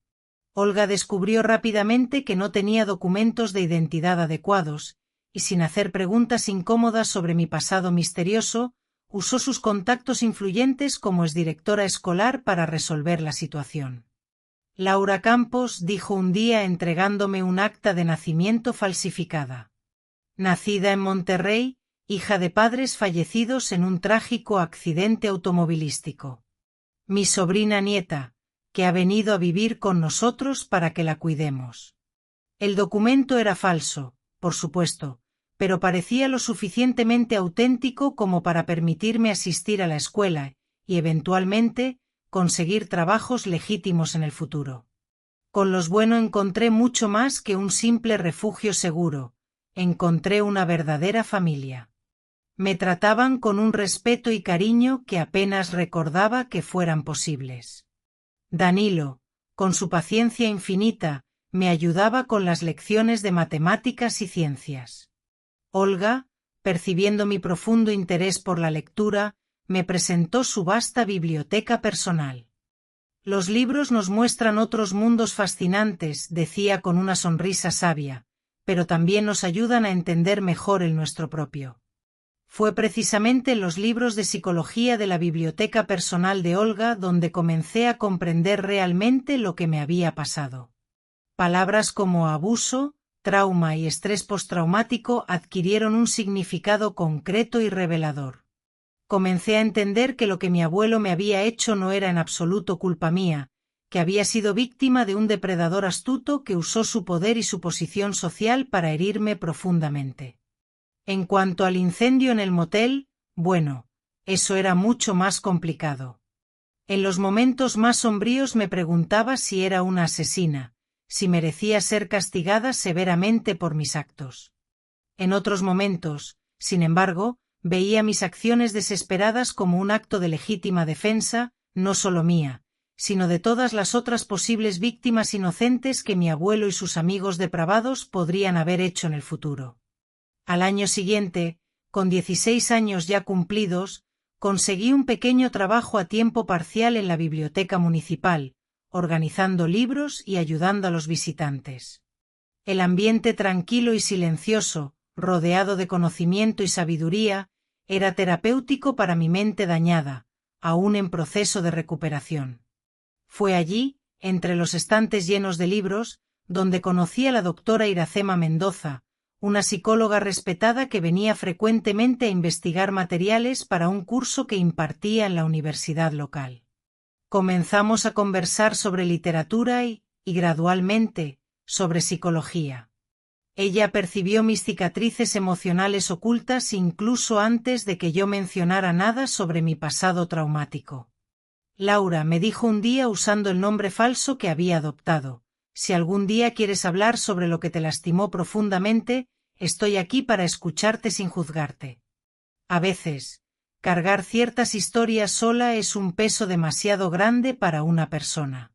Olga descubrió rápidamente que no tenía documentos de identidad adecuados, y sin hacer preguntas incómodas sobre mi pasado misterioso, usó sus contactos influyentes como exdirectora escolar para resolver la situación. Laura Campos, dijo un día entregándome un acta de nacimiento falsificada. Nacida en Monterrey, hija de padres fallecidos en un trágico accidente automovilístico. Mi sobrina nieta, que ha venido a vivir con nosotros para que la cuidemos. El documento era falso, por supuesto, pero parecía lo suficientemente auténtico como para permitirme asistir a la escuela y, eventualmente, conseguir trabajos legítimos en el futuro. Con los Bueno encontré mucho más que un simple refugio seguro, encontré una verdadera familia. Me trataban con un respeto y cariño que apenas recordaba que fueran posibles. Danilo, con su paciencia infinita, me ayudaba con las lecciones de matemáticas y ciencias. Olga, percibiendo mi profundo interés por la lectura, me presentó su vasta biblioteca personal. Los libros nos muestran otros mundos fascinantes, decía con una sonrisa sabia, pero también nos ayudan a entender mejor el nuestro propio. Fue precisamente en los libros de psicología de la biblioteca personal de Olga donde comencé a comprender realmente lo que me había pasado. Palabras como abuso, trauma y estrés postraumático adquirieron un significado concreto y revelador. Comencé a entender que lo que mi abuelo me había hecho no era en absoluto culpa mía, que había sido víctima de un depredador astuto que usó su poder y su posición social para herirme profundamente. En cuanto al incendio en el motel, bueno, eso era mucho más complicado. En los momentos más sombríos me preguntaba si era una asesina, si merecía ser castigada severamente por mis actos. En otros momentos, sin embargo, Veía mis acciones desesperadas como un acto de legítima defensa, no solo mía, sino de todas las otras posibles víctimas inocentes que mi abuelo y sus amigos depravados podrían haber hecho en el futuro. Al año siguiente, con 16 años ya cumplidos, conseguí un pequeño trabajo a tiempo parcial en la biblioteca municipal, organizando libros y ayudando a los visitantes. El ambiente tranquilo y silencioso, rodeado de conocimiento y sabiduría, era terapéutico para mi mente dañada, aún en proceso de recuperación. Fue allí, entre los estantes llenos de libros, donde conocí a la doctora Iracema Mendoza, una psicóloga respetada que venía frecuentemente a investigar materiales para un curso que impartía en la universidad local. Comenzamos a conversar sobre literatura y gradualmente, sobre psicología. Ella percibió mis cicatrices emocionales ocultas incluso antes de que yo mencionara nada sobre mi pasado traumático. Laura, me dijo un día usando el nombre falso que había adoptado, si algún día quieres hablar sobre lo que te lastimó profundamente, estoy aquí para escucharte sin juzgarte. A veces, cargar ciertas historias sola es un peso demasiado grande para una persona.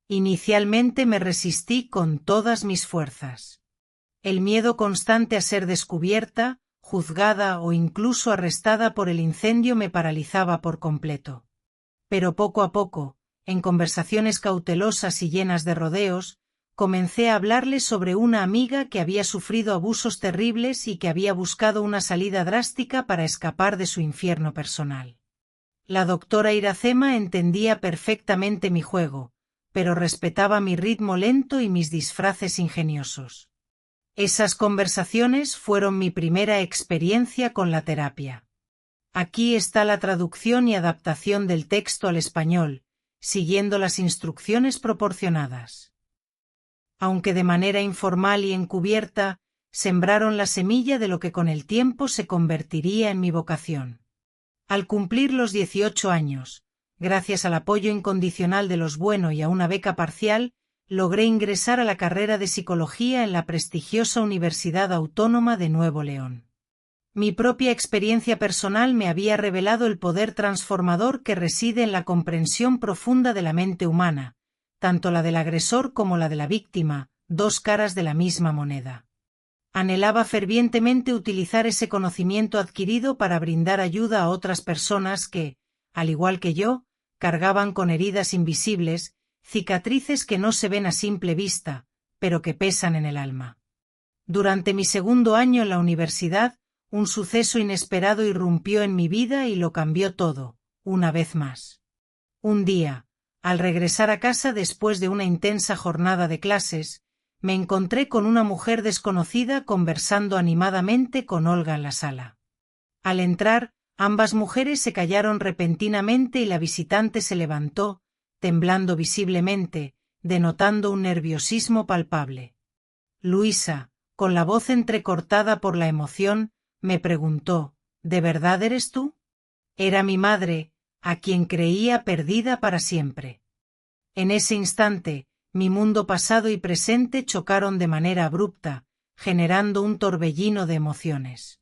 Inicialmente me resistí con todas mis fuerzas. El miedo constante a ser descubierta, juzgada o incluso arrestada por el incendio me paralizaba por completo. Pero poco a poco, en conversaciones cautelosas y llenas de rodeos, comencé a hablarle sobre una amiga que había sufrido abusos terribles y que había buscado una salida drástica para escapar de su infierno personal. La doctora Iracema entendía perfectamente mi juego, pero respetaba mi ritmo lento y mis disfraces ingeniosos. Esas conversaciones fueron mi primera experiencia con la terapia. Aquí está la traducción y adaptación del texto al español, siguiendo las instrucciones proporcionadas. Aunque de manera informal y encubierta, sembraron la semilla de lo que con el tiempo se convertiría en mi vocación. Al cumplir los 18 años, gracias al apoyo incondicional de los Bueno y a una beca parcial, logré ingresar a la carrera de psicología en la prestigiosa Universidad Autónoma de Nuevo León. Mi propia experiencia personal me había revelado el poder transformador que reside en la comprensión profunda de la mente humana, tanto la del agresor como la de la víctima, dos caras de la misma moneda. Anhelaba fervientemente utilizar ese conocimiento adquirido para brindar ayuda a otras personas que, al igual que yo, cargaban con heridas invisibles, cicatrices que no se ven a simple vista, pero que pesan en el alma. Durante mi segundo año en la universidad, un suceso inesperado irrumpió en mi vida y lo cambió todo, una vez más. Un día, al regresar a casa después de una intensa jornada de clases, me encontré con una mujer desconocida conversando animadamente con Olga en la sala. Al entrar, ambas mujeres se callaron repentinamente y la visitante se levantó, temblando visiblemente, denotando un nerviosismo palpable. Luisa, con la voz entrecortada por la emoción, me preguntó, ¿de verdad eres tú? Era mi madre, a quien creía perdida para siempre. En ese instante, mi mundo pasado y presente chocaron de manera abrupta, generando un torbellino de emociones.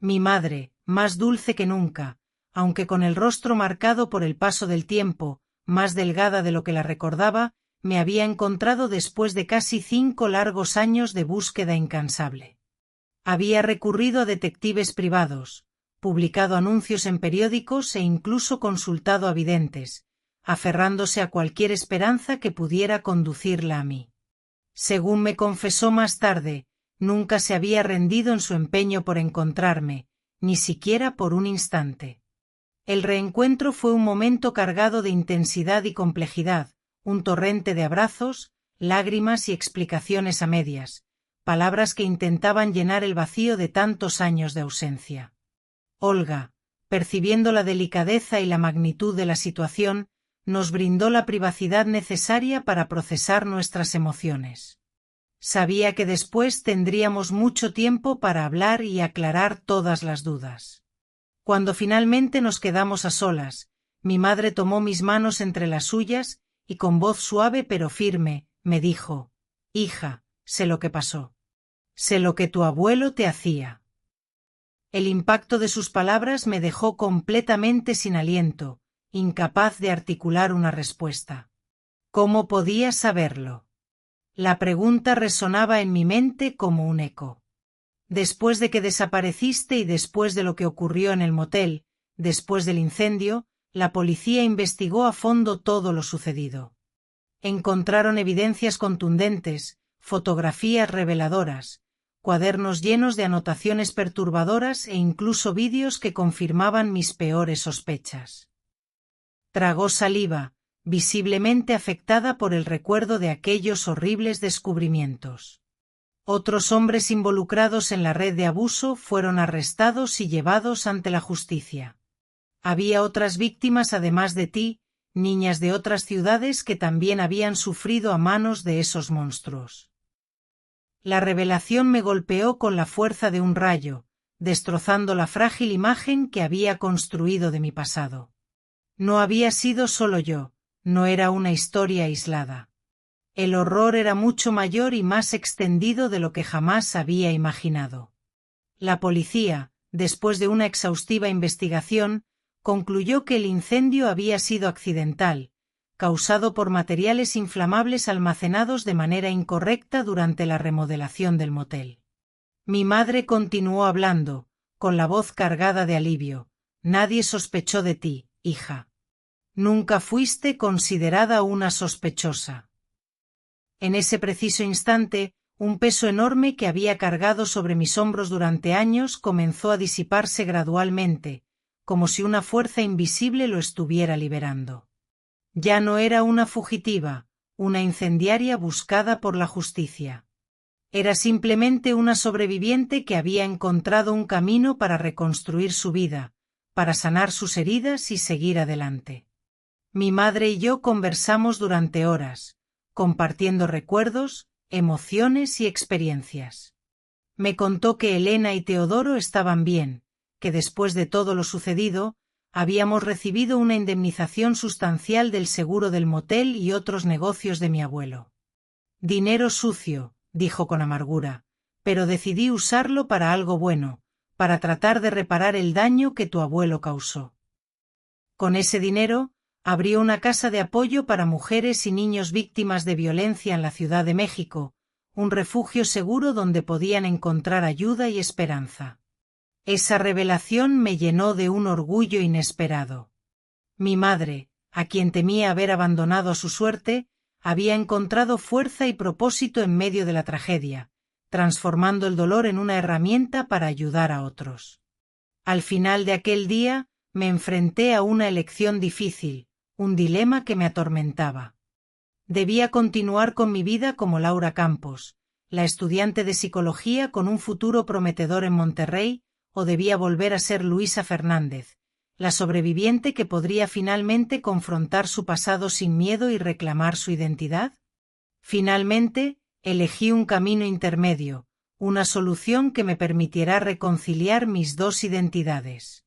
Mi madre, más dulce que nunca, aunque con el rostro marcado por el paso del tiempo, más delgada de lo que la recordaba, me había encontrado después de casi 5 largos años de búsqueda incansable. Había recurrido a detectives privados, publicado anuncios en periódicos e incluso consultado a videntes, aferrándose a cualquier esperanza que pudiera conducirla a mí. Según me confesó más tarde, nunca se había rendido en su empeño por encontrarme, ni siquiera por un instante. El reencuentro fue un momento cargado de intensidad y complejidad, un torrente de abrazos, lágrimas y explicaciones a medias, palabras que intentaban llenar el vacío de tantos años de ausencia. Olga, percibiendo la delicadeza y la magnitud de la situación, nos brindó la privacidad necesaria para procesar nuestras emociones. Sabía que después tendríamos mucho tiempo para hablar y aclarar todas las dudas. Cuando finalmente nos quedamos a solas, mi madre tomó mis manos entre las suyas y con voz suave pero firme, me dijo, «Hija, sé lo que pasó. Sé lo que tu abuelo te hacía». El impacto de sus palabras me dejó completamente sin aliento, incapaz de articular una respuesta. ¿Cómo podía saberlo? La pregunta resonaba en mi mente como un eco. Después de que desapareciste y después de lo que ocurrió en el motel, después del incendio, la policía investigó a fondo todo lo sucedido. Encontraron evidencias contundentes, fotografías reveladoras, cuadernos llenos de anotaciones perturbadoras e incluso vídeos que confirmaban mis peores sospechas. Tragó saliva, visiblemente afectada por el recuerdo de aquellos horribles descubrimientos. Otros hombres involucrados en la red de abuso fueron arrestados y llevados ante la justicia. Había otras víctimas además de ti, niñas de otras ciudades que también habían sufrido a manos de esos monstruos. La revelación me golpeó con la fuerza de un rayo, destrozando la frágil imagen que había construido de mi pasado. No había sido solo yo, no era una historia aislada. El horror era mucho mayor y más extendido de lo que jamás había imaginado. La policía, después de una exhaustiva investigación, concluyó que el incendio había sido accidental, causado por materiales inflamables almacenados de manera incorrecta durante la remodelación del motel. Mi madre continuó hablando, con la voz cargada de alivio. Nadie sospechó de ti, hija. Nunca fuiste considerada una sospechosa. En ese preciso instante, un peso enorme que había cargado sobre mis hombros durante años comenzó a disiparse gradualmente, como si una fuerza invisible lo estuviera liberando. Ya no era una fugitiva, una incendiaria buscada por la justicia. Era simplemente una sobreviviente que había encontrado un camino para reconstruir su vida, para sanar sus heridas y seguir adelante. Mi madre y yo conversamos durante horas, compartiendo recuerdos, emociones y experiencias. Me contó que Elena y Teodoro estaban bien, que después de todo lo sucedido, habíamos recibido una indemnización sustancial del seguro del motel y otros negocios de mi abuelo. Dinero sucio, dijo con amargura, pero decidí usarlo para algo bueno, para tratar de reparar el daño que tu abuelo causó. Con ese dinero, abrió una casa de apoyo para mujeres y niños víctimas de violencia en la Ciudad de México, un refugio seguro donde podían encontrar ayuda y esperanza. Esa revelación me llenó de un orgullo inesperado. Mi madre, a quien temía haber abandonado a su suerte, había encontrado fuerza y propósito en medio de la tragedia, transformando el dolor en una herramienta para ayudar a otros. Al final de aquel día, me enfrenté a una elección difícil, un dilema que me atormentaba. Debía continuar con mi vida como Laura Campos, la estudiante de psicología con un futuro prometedor en Monterrey, o debía volver a ser Luisa Fernández, la sobreviviente que podría finalmente confrontar su pasado sin miedo y reclamar su identidad. Finalmente, elegí un camino intermedio, una solución que me permitiera reconciliar mis dos identidades.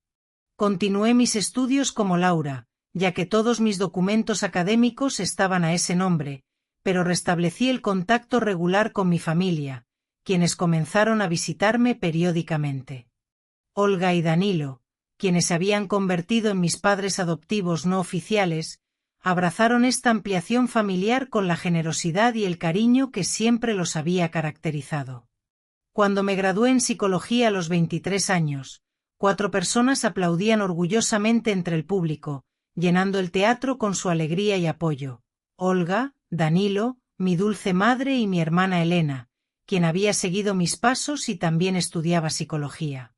Continué mis estudios como Laura, ya que todos mis documentos académicos estaban a ese nombre, pero restablecí el contacto regular con mi familia, quienes comenzaron a visitarme periódicamente. Olga y Danilo, quienes se habían convertido en mis padres adoptivos no oficiales, abrazaron esta ampliación familiar con la generosidad y el cariño que siempre los había caracterizado. Cuando me gradué en psicología a los 23 años, 4 personas aplaudían orgullosamente entre el público, llenando el teatro con su alegría y apoyo. Olga, Danilo, mi dulce madre y mi hermana Elena, quien había seguido mis pasos y también estudiaba psicología.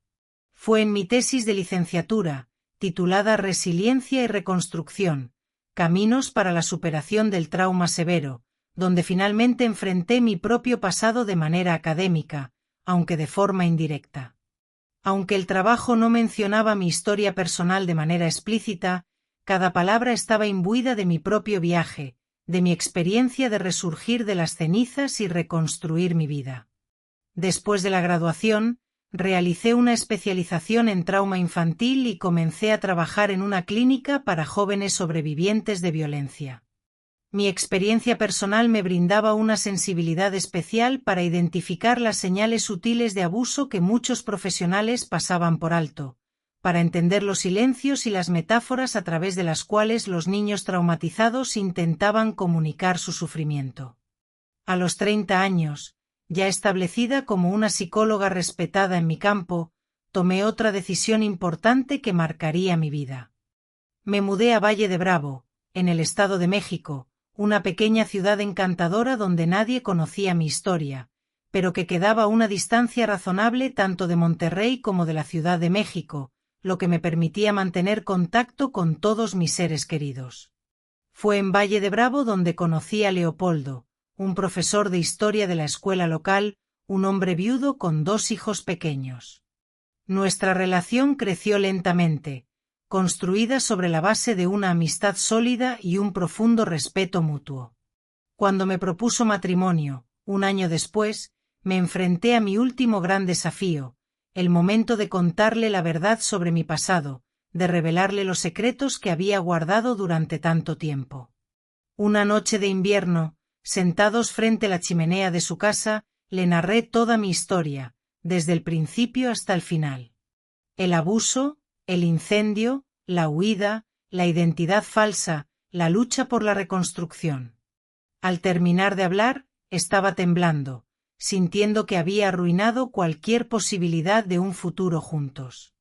Fue en mi tesis de licenciatura, titulada Resiliencia y Reconstrucción, Caminos para la superación del trauma severo, donde finalmente enfrenté mi propio pasado de manera académica, aunque de forma indirecta. Aunque el trabajo no mencionaba mi historia personal de manera explícita, cada palabra estaba imbuida de mi propio viaje, de mi experiencia de resurgir de las cenizas y reconstruir mi vida. Después de la graduación, realicé una especialización en trauma infantil y comencé a trabajar en una clínica para jóvenes sobrevivientes de violencia. Mi experiencia personal me brindaba una sensibilidad especial para identificar las señales sutiles de abuso que muchos profesionales pasaban por alto, para entender los silencios y las metáforas a través de las cuales los niños traumatizados intentaban comunicar su sufrimiento. A los 30 años, ya establecida como una psicóloga respetada en mi campo, tomé otra decisión importante que marcaría mi vida. Me mudé a Valle de Bravo, en el Estado de México, una pequeña ciudad encantadora donde nadie conocía mi historia, pero que quedaba a una distancia razonable tanto de Monterrey como de la Ciudad de México, lo que me permitía mantener contacto con todos mis seres queridos. Fue en Valle de Bravo donde conocí a Leopoldo, un profesor de historia de la escuela local, un hombre viudo con 2 hijos pequeños. Nuestra relación creció lentamente, construida sobre la base de una amistad sólida y un profundo respeto mutuo. Cuando me propuso matrimonio, un año después, me enfrenté a mi último gran desafío, el momento de contarle la verdad sobre mi pasado, de revelarle los secretos que había guardado durante tanto tiempo. Una noche de invierno, sentados frente a la chimenea de su casa, le narré toda mi historia, desde el principio hasta el final. El abuso, el incendio, la huida, la identidad falsa, la lucha por la reconstrucción. Al terminar de hablar, estaba temblando, sintiendo que había arruinado cualquier posibilidad de un futuro juntos.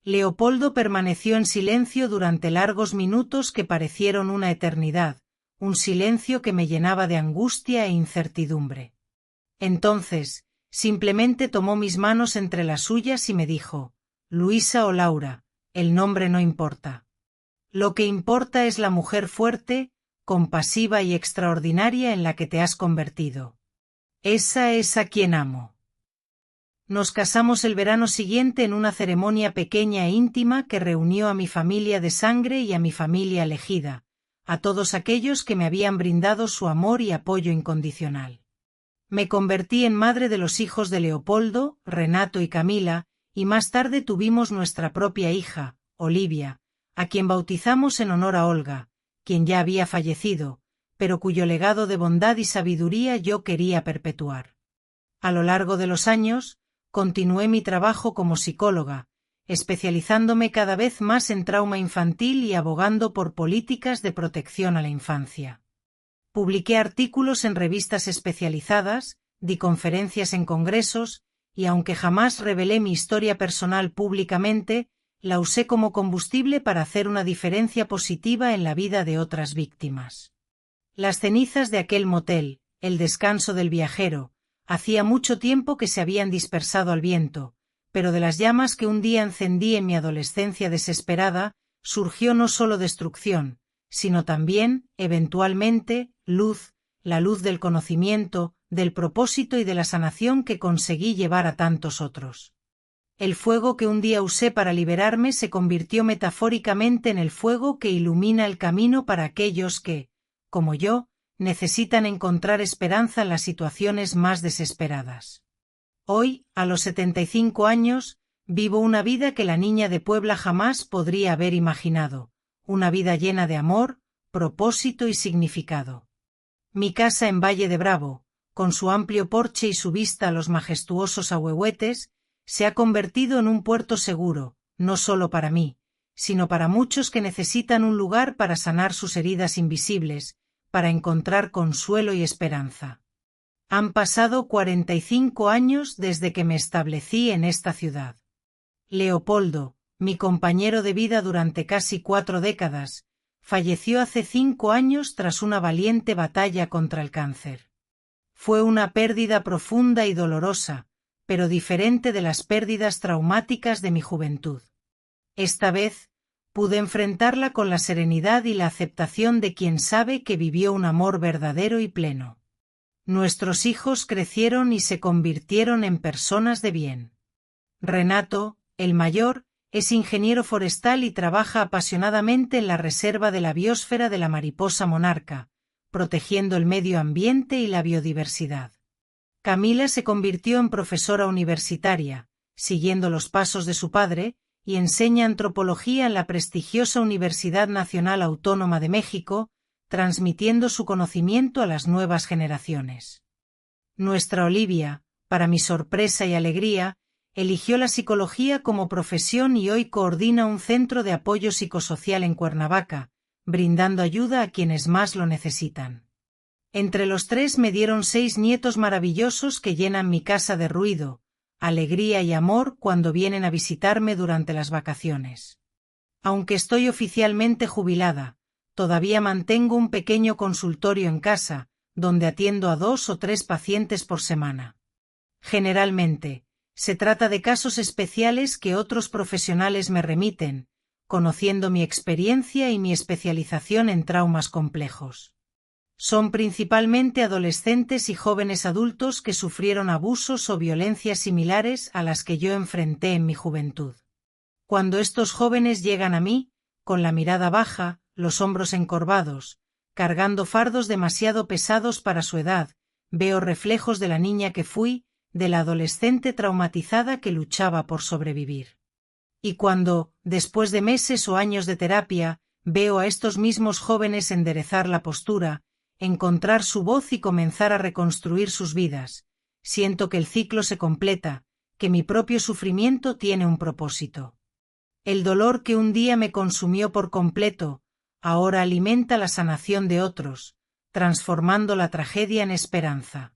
Leopoldo permaneció en silencio durante largos minutos que parecieron una eternidad, un silencio que me llenaba de angustia e incertidumbre. Entonces, simplemente tomó mis manos entre las suyas y me dijo: Luisa o Laura, el nombre no importa. Lo que importa es la mujer fuerte, compasiva y extraordinaria en la que te has convertido. Esa es a quien amo. Nos casamos el verano siguiente en una ceremonia pequeña e íntima que reunió a mi familia de sangre y a mi familia elegida, a todos aquellos que me habían brindado su amor y apoyo incondicional. Me convertí en madre de los hijos de Leopoldo, Renato y Camila, y más tarde tuvimos nuestra propia hija, Olivia, a quien bautizamos en honor a Olga, quien ya había fallecido, pero cuyo legado de bondad y sabiduría yo quería perpetuar. A lo largo de los años, continué mi trabajo como psicóloga, especializándome cada vez más en trauma infantil y abogando por políticas de protección a la infancia. Publiqué artículos en revistas especializadas, di conferencias en congresos, y aunque jamás revelé mi historia personal públicamente, la usé como combustible para hacer una diferencia positiva en la vida de otras víctimas. Las cenizas de aquel motel, el descanso del viajero, hacía mucho tiempo que se habían dispersado al viento, pero de las llamas que un día encendí en mi adolescencia desesperada, surgió no solo destrucción, sino también, eventualmente, luz, la luz del conocimiento, del propósito y de la sanación que conseguí llevar a tantos otros. El fuego que un día usé para liberarme se convirtió metafóricamente en el fuego que ilumina el camino para aquellos que, como yo, necesitan encontrar esperanza en las situaciones más desesperadas. Hoy, a los 75 años, vivo una vida que la niña de Puebla jamás podría haber imaginado, una vida llena de amor, propósito y significado. Mi casa en Valle de Bravo, con su amplio porche y su vista a los majestuosos ahuehuetes, se ha convertido en un puerto seguro, no solo para mí, sino para muchos que necesitan un lugar para sanar sus heridas invisibles, para encontrar consuelo y esperanza. Han pasado 45 años desde que me establecí en esta ciudad. Leopoldo, mi compañero de vida durante casi 4 décadas, falleció hace 5 años tras una valiente batalla contra el cáncer. Fue una pérdida profunda y dolorosa, pero diferente de las pérdidas traumáticas de mi juventud. Esta vez, pude enfrentarla con la serenidad y la aceptación de quien sabe que vivió un amor verdadero y pleno. Nuestros hijos crecieron y se convirtieron en personas de bien. Renato, el mayor, es ingeniero forestal y trabaja apasionadamente en la reserva de la biosfera de la mariposa monarca, protegiendo el medio ambiente y la biodiversidad. Camila se convirtió en profesora universitaria, siguiendo los pasos de su padre, y enseña antropología en la prestigiosa Universidad Nacional Autónoma de México, transmitiendo su conocimiento a las nuevas generaciones. Nuestra Olivia, para mi sorpresa y alegría, eligió la psicología como profesión y hoy coordina un centro de apoyo psicosocial en Cuernavaca, brindando ayuda a quienes más lo necesitan. Entre los tres me dieron 6 nietos maravillosos que llenan mi casa de ruido, alegría y amor cuando vienen a visitarme durante las vacaciones. Aunque estoy oficialmente jubilada, todavía mantengo un pequeño consultorio en casa, donde atiendo a 2 o 3 pacientes por semana. Generalmente, se trata de casos especiales que otros profesionales me remiten, conociendo mi experiencia y mi especialización en traumas complejos. Son principalmente adolescentes y jóvenes adultos que sufrieron abusos o violencias similares a las que yo enfrenté en mi juventud. Cuando estos jóvenes llegan a mí, con la mirada baja, los hombros encorvados, cargando fardos demasiado pesados para su edad, veo reflejos de la niña que fui, de la adolescente traumatizada que luchaba por sobrevivir. Y cuando, después de meses o años de terapia, veo a estos mismos jóvenes enderezar la postura, encontrar su voz y comenzar a reconstruir sus vidas, siento que el ciclo se completa, que mi propio sufrimiento tiene un propósito. El dolor que un día me consumió por completo, ahora alimenta la sanación de otros, transformando la tragedia en esperanza.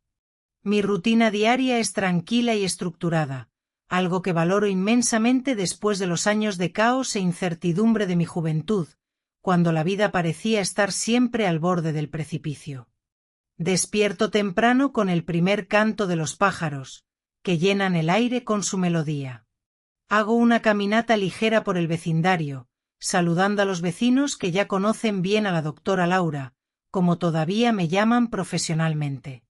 Mi rutina diaria es tranquila y estructurada, algo que valoro inmensamente después de los años de caos e incertidumbre de mi juventud, cuando la vida parecía estar siempre al borde del precipicio. Despierto temprano con el primer canto de los pájaros, que llenan el aire con su melodía. Hago una caminata ligera por el vecindario, saludando a los vecinos que ya conocen bien a la doctora Laura, como todavía me llaman profesionalmente.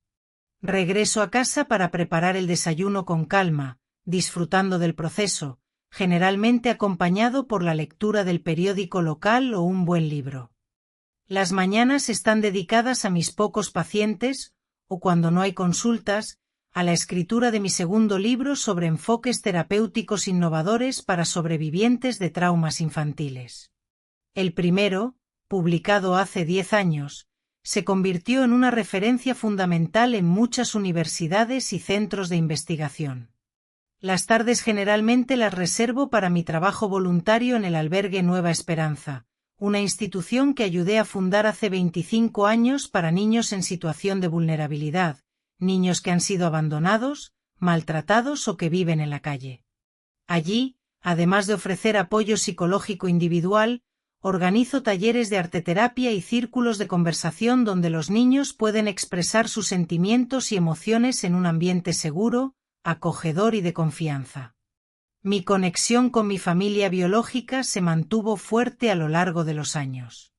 Regreso a casa para preparar el desayuno con calma, disfrutando del proceso, generalmente acompañado por la lectura del periódico local o un buen libro. Las mañanas están dedicadas a mis pocos pacientes, o cuando no hay consultas, a la escritura de mi segundo libro sobre enfoques terapéuticos innovadores para sobrevivientes de traumas infantiles. El primero, publicado hace 10 años, se convirtió en una referencia fundamental en muchas universidades y centros de investigación. Las tardes generalmente las reservo para mi trabajo voluntario en el albergue Nueva Esperanza, una institución que ayudé a fundar hace 25 años para niños en situación de vulnerabilidad, niños que han sido abandonados, maltratados o que viven en la calle. Allí, además de ofrecer apoyo psicológico individual, organizo talleres de arteterapia y círculos de conversación donde los niños pueden expresar sus sentimientos y emociones en un ambiente seguro, acogedor y de confianza. Mi conexión con mi familia biológica se mantuvo fuerte a lo largo de los años.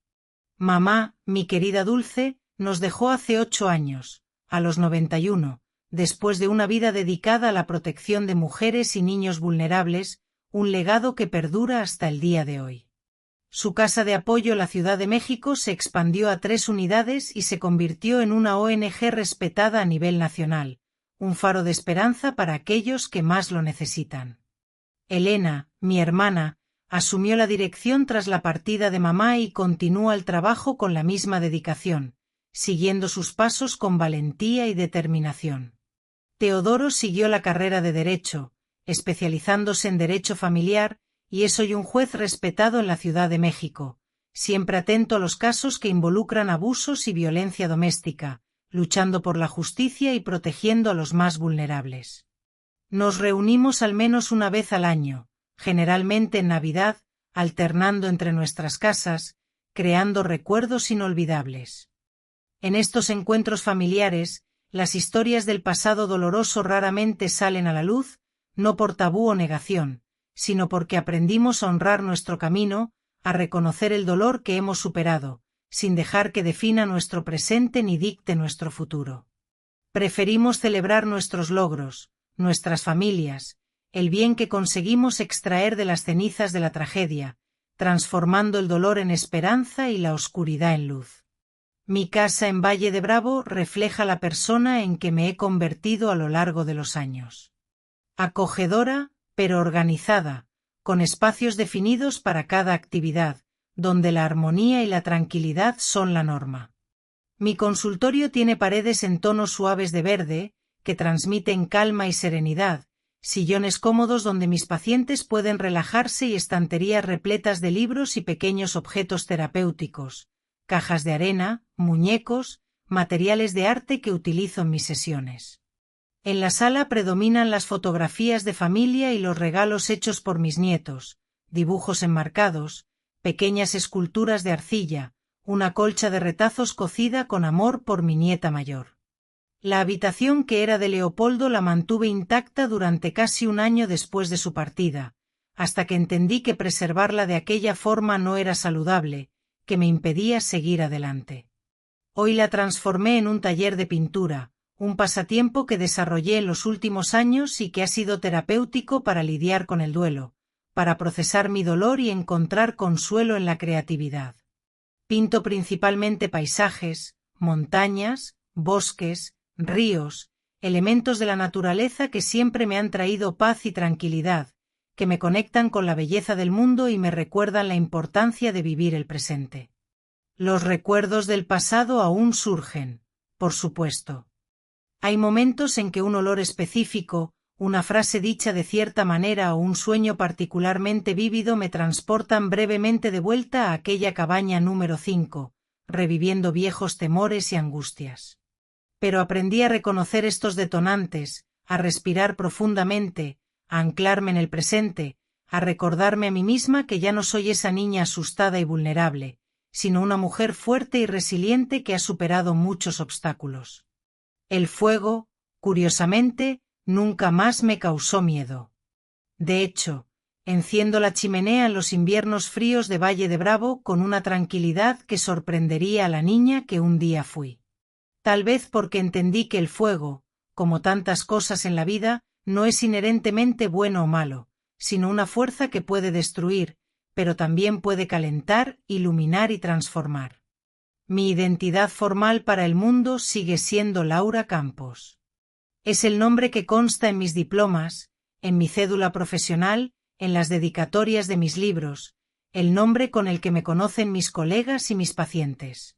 Mamá, mi querida Dulce, nos dejó hace 8 años, a los 91, después de una vida dedicada a la protección de mujeres y niños vulnerables, un legado que perdura hasta el día de hoy. Su casa de apoyo, la Ciudad de México, se expandió a 3 unidades y se convirtió en una ONG respetada a nivel nacional, un faro de esperanza para aquellos que más lo necesitan. Elena, mi hermana, asumió la dirección tras la partida de mamá y continúa el trabajo con la misma dedicación, siguiendo sus pasos con valentía y determinación. Teodoro siguió la carrera de Derecho, especializándose en Derecho Familiar, y es hoy un juez respetado en la Ciudad de México, siempre atento a los casos que involucran abusos y violencia doméstica, luchando por la justicia y protegiendo a los más vulnerables. Nos reunimos al menos una vez al año, generalmente en Navidad, alternando entre nuestras casas, creando recuerdos inolvidables. En estos encuentros familiares, las historias del pasado doloroso raramente salen a la luz, no por tabú o negación, sino porque aprendimos a honrar nuestro camino, a reconocer el dolor que hemos superado, sin dejar que defina nuestro presente ni dicte nuestro futuro. Preferimos celebrar nuestros logros, nuestras familias, el bien que conseguimos extraer de las cenizas de la tragedia, transformando el dolor en esperanza y la oscuridad en luz. Mi casa en Valle de Bravo refleja la persona en que me he convertido a lo largo de los años. Acogedora, pero organizada, con espacios definidos para cada actividad, donde la armonía y la tranquilidad son la norma. Mi consultorio tiene paredes en tonos suaves de verde, que transmiten calma y serenidad, sillones cómodos donde mis pacientes pueden relajarse y estanterías repletas de libros y pequeños objetos terapéuticos, cajas de arena, muñecos, materiales de arte que utilizo en mis sesiones. En la sala predominan las fotografías de familia y los regalos hechos por mis nietos, dibujos enmarcados, pequeñas esculturas de arcilla, una colcha de retazos cocida con amor por mi nieta mayor. La habitación que era de Leopoldo la mantuve intacta durante casi un año después de su partida, hasta que entendí que preservarla de aquella forma no era saludable, que me impedía seguir adelante. Hoy la transformé en un taller de pintura, un pasatiempo que desarrollé en los últimos años y que ha sido terapéutico para lidiar con el duelo, para procesar mi dolor y encontrar consuelo en la creatividad. Pinto principalmente paisajes, montañas, bosques, ríos, elementos de la naturaleza que siempre me han traído paz y tranquilidad, que me conectan con la belleza del mundo y me recuerdan la importancia de vivir el presente. Los recuerdos del pasado aún surgen, por supuesto. Hay momentos en que un olor específico, una frase dicha de cierta manera o un sueño particularmente vívido me transportan brevemente de vuelta a aquella cabaña número 5, reviviendo viejos temores y angustias. Pero aprendí a reconocer estos detonantes, a respirar profundamente, a anclarme en el presente, a recordarme a mí misma que ya no soy esa niña asustada y vulnerable, sino una mujer fuerte y resiliente que ha superado muchos obstáculos. El fuego, curiosamente, nunca más me causó miedo. De hecho, enciendo la chimenea en los inviernos fríos de Valle de Bravo con una tranquilidad que sorprendería a la niña que un día fui. Tal vez porque entendí que el fuego, como tantas cosas en la vida, no es inherentemente bueno o malo, sino una fuerza que puede destruir, pero también puede calentar, iluminar y transformar. Mi identidad formal para el mundo sigue siendo Laura Campos. Es el nombre que consta en mis diplomas, en mi cédula profesional, en las dedicatorias de mis libros, el nombre con el que me conocen mis colegas y mis pacientes.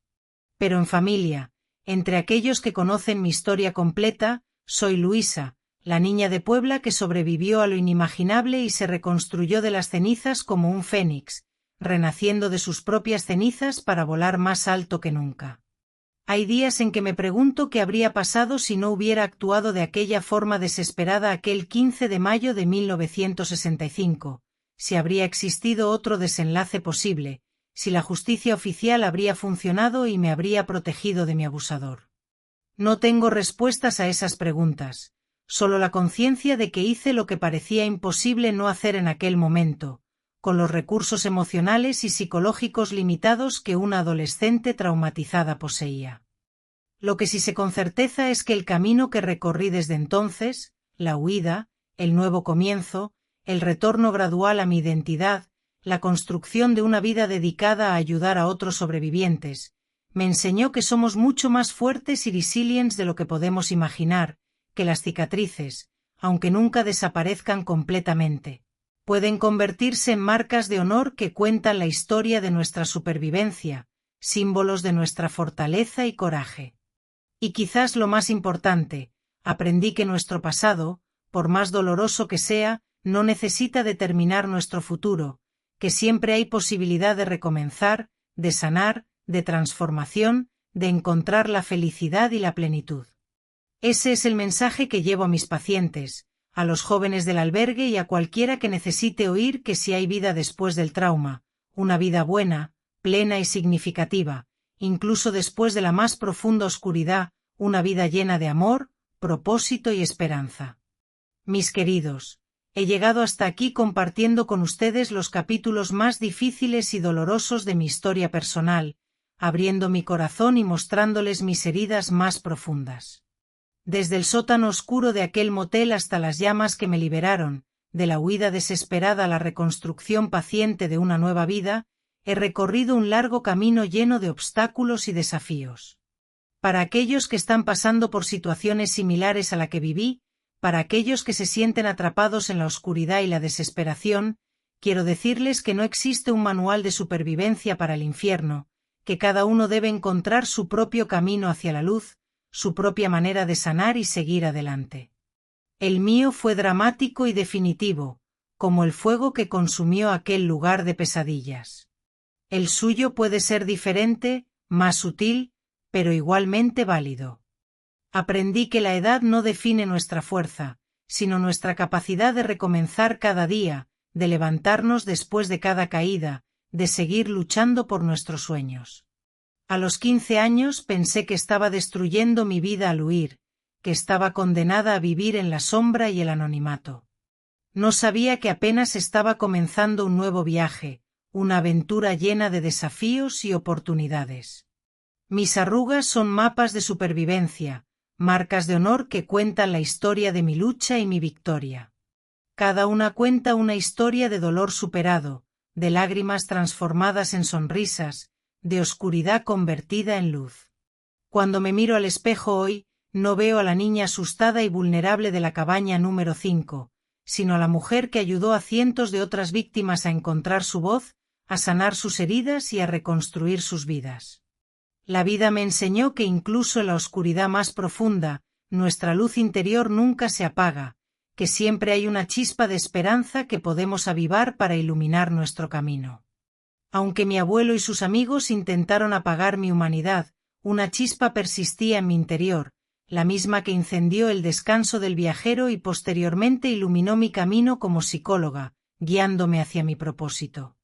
Pero en familia, entre aquellos que conocen mi historia completa, soy Luisa, la niña de Puebla que sobrevivió a lo inimaginable y se reconstruyó de las cenizas como un fénix, renaciendo de sus propias cenizas para volar más alto que nunca. Hay días en que me pregunto qué habría pasado si no hubiera actuado de aquella forma desesperada aquel 15 de mayo de 1965, si habría existido otro desenlace posible, si la justicia oficial habría funcionado y me habría protegido de mi abusador. No tengo respuestas a esas preguntas, solo la conciencia de que hice lo que parecía imposible no hacer en aquel momento, con los recursos emocionales y psicológicos limitados que una adolescente traumatizada poseía. Lo que sí sé con certeza es que el camino que recorrí desde entonces, la huida, el nuevo comienzo, el retorno gradual a mi identidad, la construcción de una vida dedicada a ayudar a otros sobrevivientes, me enseñó que somos mucho más fuertes y resilientes de lo que podemos imaginar, que las cicatrices, aunque nunca desaparezcan completamente, pueden convertirse en marcas de honor que cuentan la historia de nuestra supervivencia, símbolos de nuestra fortaleza y coraje. Y quizás lo más importante, aprendí que nuestro pasado, por más doloroso que sea, no necesita determinar nuestro futuro, que siempre hay posibilidad de recomenzar, de sanar, de transformación, de encontrar la felicidad y la plenitud. Ese es el mensaje que llevo a mis pacientes, a los jóvenes del albergue y a cualquiera que necesite oír que si hay vida después del trauma, una vida buena, plena y significativa, incluso después de la más profunda oscuridad, una vida llena de amor, propósito y esperanza. Mis queridos, he llegado hasta aquí compartiendo con ustedes los capítulos más difíciles y dolorosos de mi historia personal, abriendo mi corazón y mostrándoles mis heridas más profundas. Desde el sótano oscuro de aquel motel hasta las llamas que me liberaron, de la huida desesperada a la reconstrucción paciente de una nueva vida, he recorrido un largo camino lleno de obstáculos y desafíos. Para aquellos que están pasando por situaciones similares a la que viví, para aquellos que se sienten atrapados en la oscuridad y la desesperación, quiero decirles que no existe un manual de supervivencia para el infierno, que cada uno debe encontrar su propio camino hacia la luz, su propia manera de sanar y seguir adelante. El mío fue dramático y definitivo, como el fuego que consumió aquel lugar de pesadillas. El suyo puede ser diferente, más sutil, pero igualmente válido. Aprendí que la edad no define nuestra fuerza, sino nuestra capacidad de recomenzar cada día, de levantarnos después de cada caída, de seguir luchando por nuestros sueños. A los 15 años pensé que estaba destruyendo mi vida al huir, que estaba condenada a vivir en la sombra y el anonimato. No sabía que apenas estaba comenzando un nuevo viaje, una aventura llena de desafíos y oportunidades. Mis arrugas son mapas de supervivencia, marcas de honor que cuentan la historia de mi lucha y mi victoria. Cada una cuenta una historia de dolor superado, de lágrimas transformadas en sonrisas, de oscuridad convertida en luz. Cuando me miro al espejo hoy, no veo a la niña asustada y vulnerable de la cabaña número 5, sino a la mujer que ayudó a cientos de otras víctimas a encontrar su voz, a sanar sus heridas y a reconstruir sus vidas. La vida me enseñó que incluso en la oscuridad más profunda, nuestra luz interior nunca se apaga, que siempre hay una chispa de esperanza que podemos avivar para iluminar nuestro camino. Aunque mi abuelo y sus amigos intentaron apagar mi humanidad, una chispa persistía en mi interior, la misma que incendió el descanso del viajero y posteriormente iluminó mi camino como psicóloga, guiándome hacia mi propósito.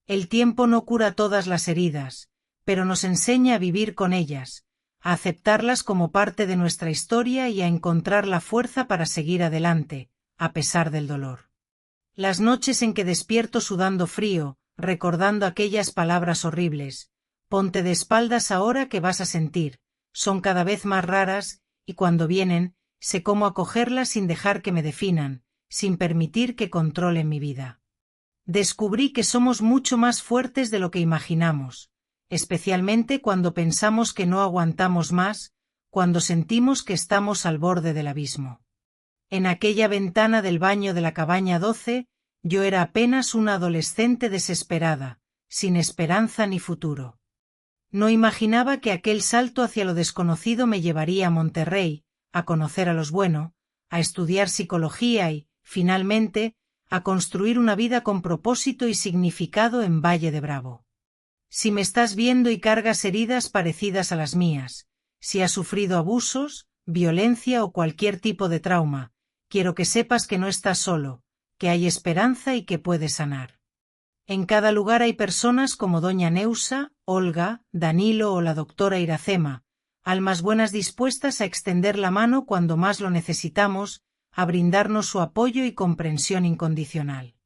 El tiempo no cura todas las heridas, pero nos enseña a vivir con ellas, a aceptarlas como parte de nuestra historia y a encontrar la fuerza para seguir adelante, a pesar del dolor. Las noches en que despierto sudando frío, recordando aquellas palabras horribles, ponte de espaldas ahora que vas a sentir, son cada vez más raras, y cuando vienen, sé cómo acogerlas sin dejar que me definan, sin permitir que controlen mi vida. Descubrí que somos mucho más fuertes de lo que imaginamos, especialmente cuando pensamos que no aguantamos más, cuando sentimos que estamos al borde del abismo. En aquella ventana del baño de la cabaña 12, yo era apenas una adolescente desesperada, sin esperanza ni futuro. No imaginaba que aquel salto hacia lo desconocido me llevaría a Monterrey, a conocer a los Bueno, a estudiar psicología y, finalmente, a construir una vida con propósito y significado en Valle de Bravo. Si me estás viendo y cargas heridas parecidas a las mías, si has sufrido abusos, violencia o cualquier tipo de trauma, quiero que sepas que no estás solo, que hay esperanza y que puedes sanar. En cada lugar hay personas como doña Neusa, Olga, Danilo o la doctora Iracema, almas buenas dispuestas a extender la mano cuando más lo necesitamos, a brindarnos su apoyo y comprensión incondicional.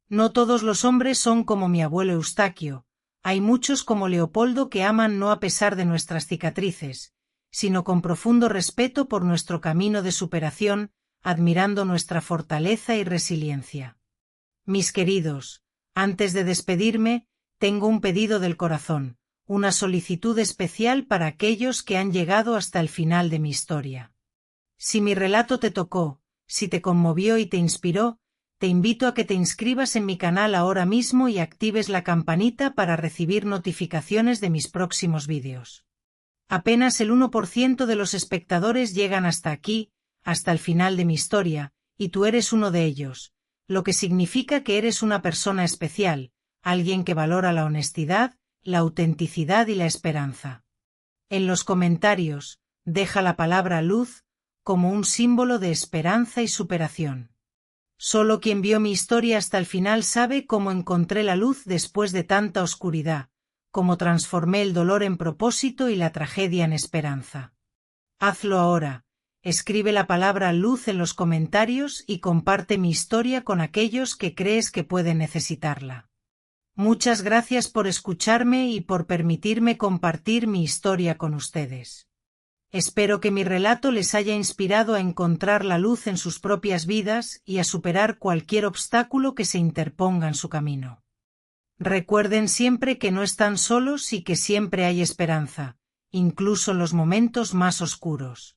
No todos los hombres son como mi abuelo Eustaquio, hay muchos como Leopoldo que aman no a pesar de nuestras cicatrices, sino con profundo respeto por nuestro camino de superación, admirando nuestra fortaleza y resiliencia. Mis queridos, antes de despedirme, tengo un pedido del corazón, una solicitud especial para aquellos que han llegado hasta el final de mi historia. Si mi relato te tocó, si te conmovió y te inspiró, te invito a que te inscribas en mi canal ahora mismo y actives la campanita para recibir notificaciones de mis próximos vídeos. Apenas el 1% de los espectadores llegan hasta aquí, hasta el final de mi historia, y tú eres uno de ellos, lo que significa que eres una persona especial, alguien que valora la honestidad, la autenticidad y la esperanza. En los comentarios, deja la palabra luz, como un símbolo de esperanza y superación. Solo quien vio mi historia hasta el final sabe cómo encontré la luz después de tanta oscuridad, cómo transformé el dolor en propósito y la tragedia en esperanza. Hazlo ahora, escribe la palabra luz en los comentarios y comparte mi historia con aquellos que crees que pueden necesitarla. Muchas gracias por escucharme y por permitirme compartir mi historia con ustedes. Espero que mi relato les haya inspirado a encontrar la luz en sus propias vidas y a superar cualquier obstáculo que se interponga en su camino. Recuerden siempre que no están solos y que siempre hay esperanza, incluso en los momentos más oscuros.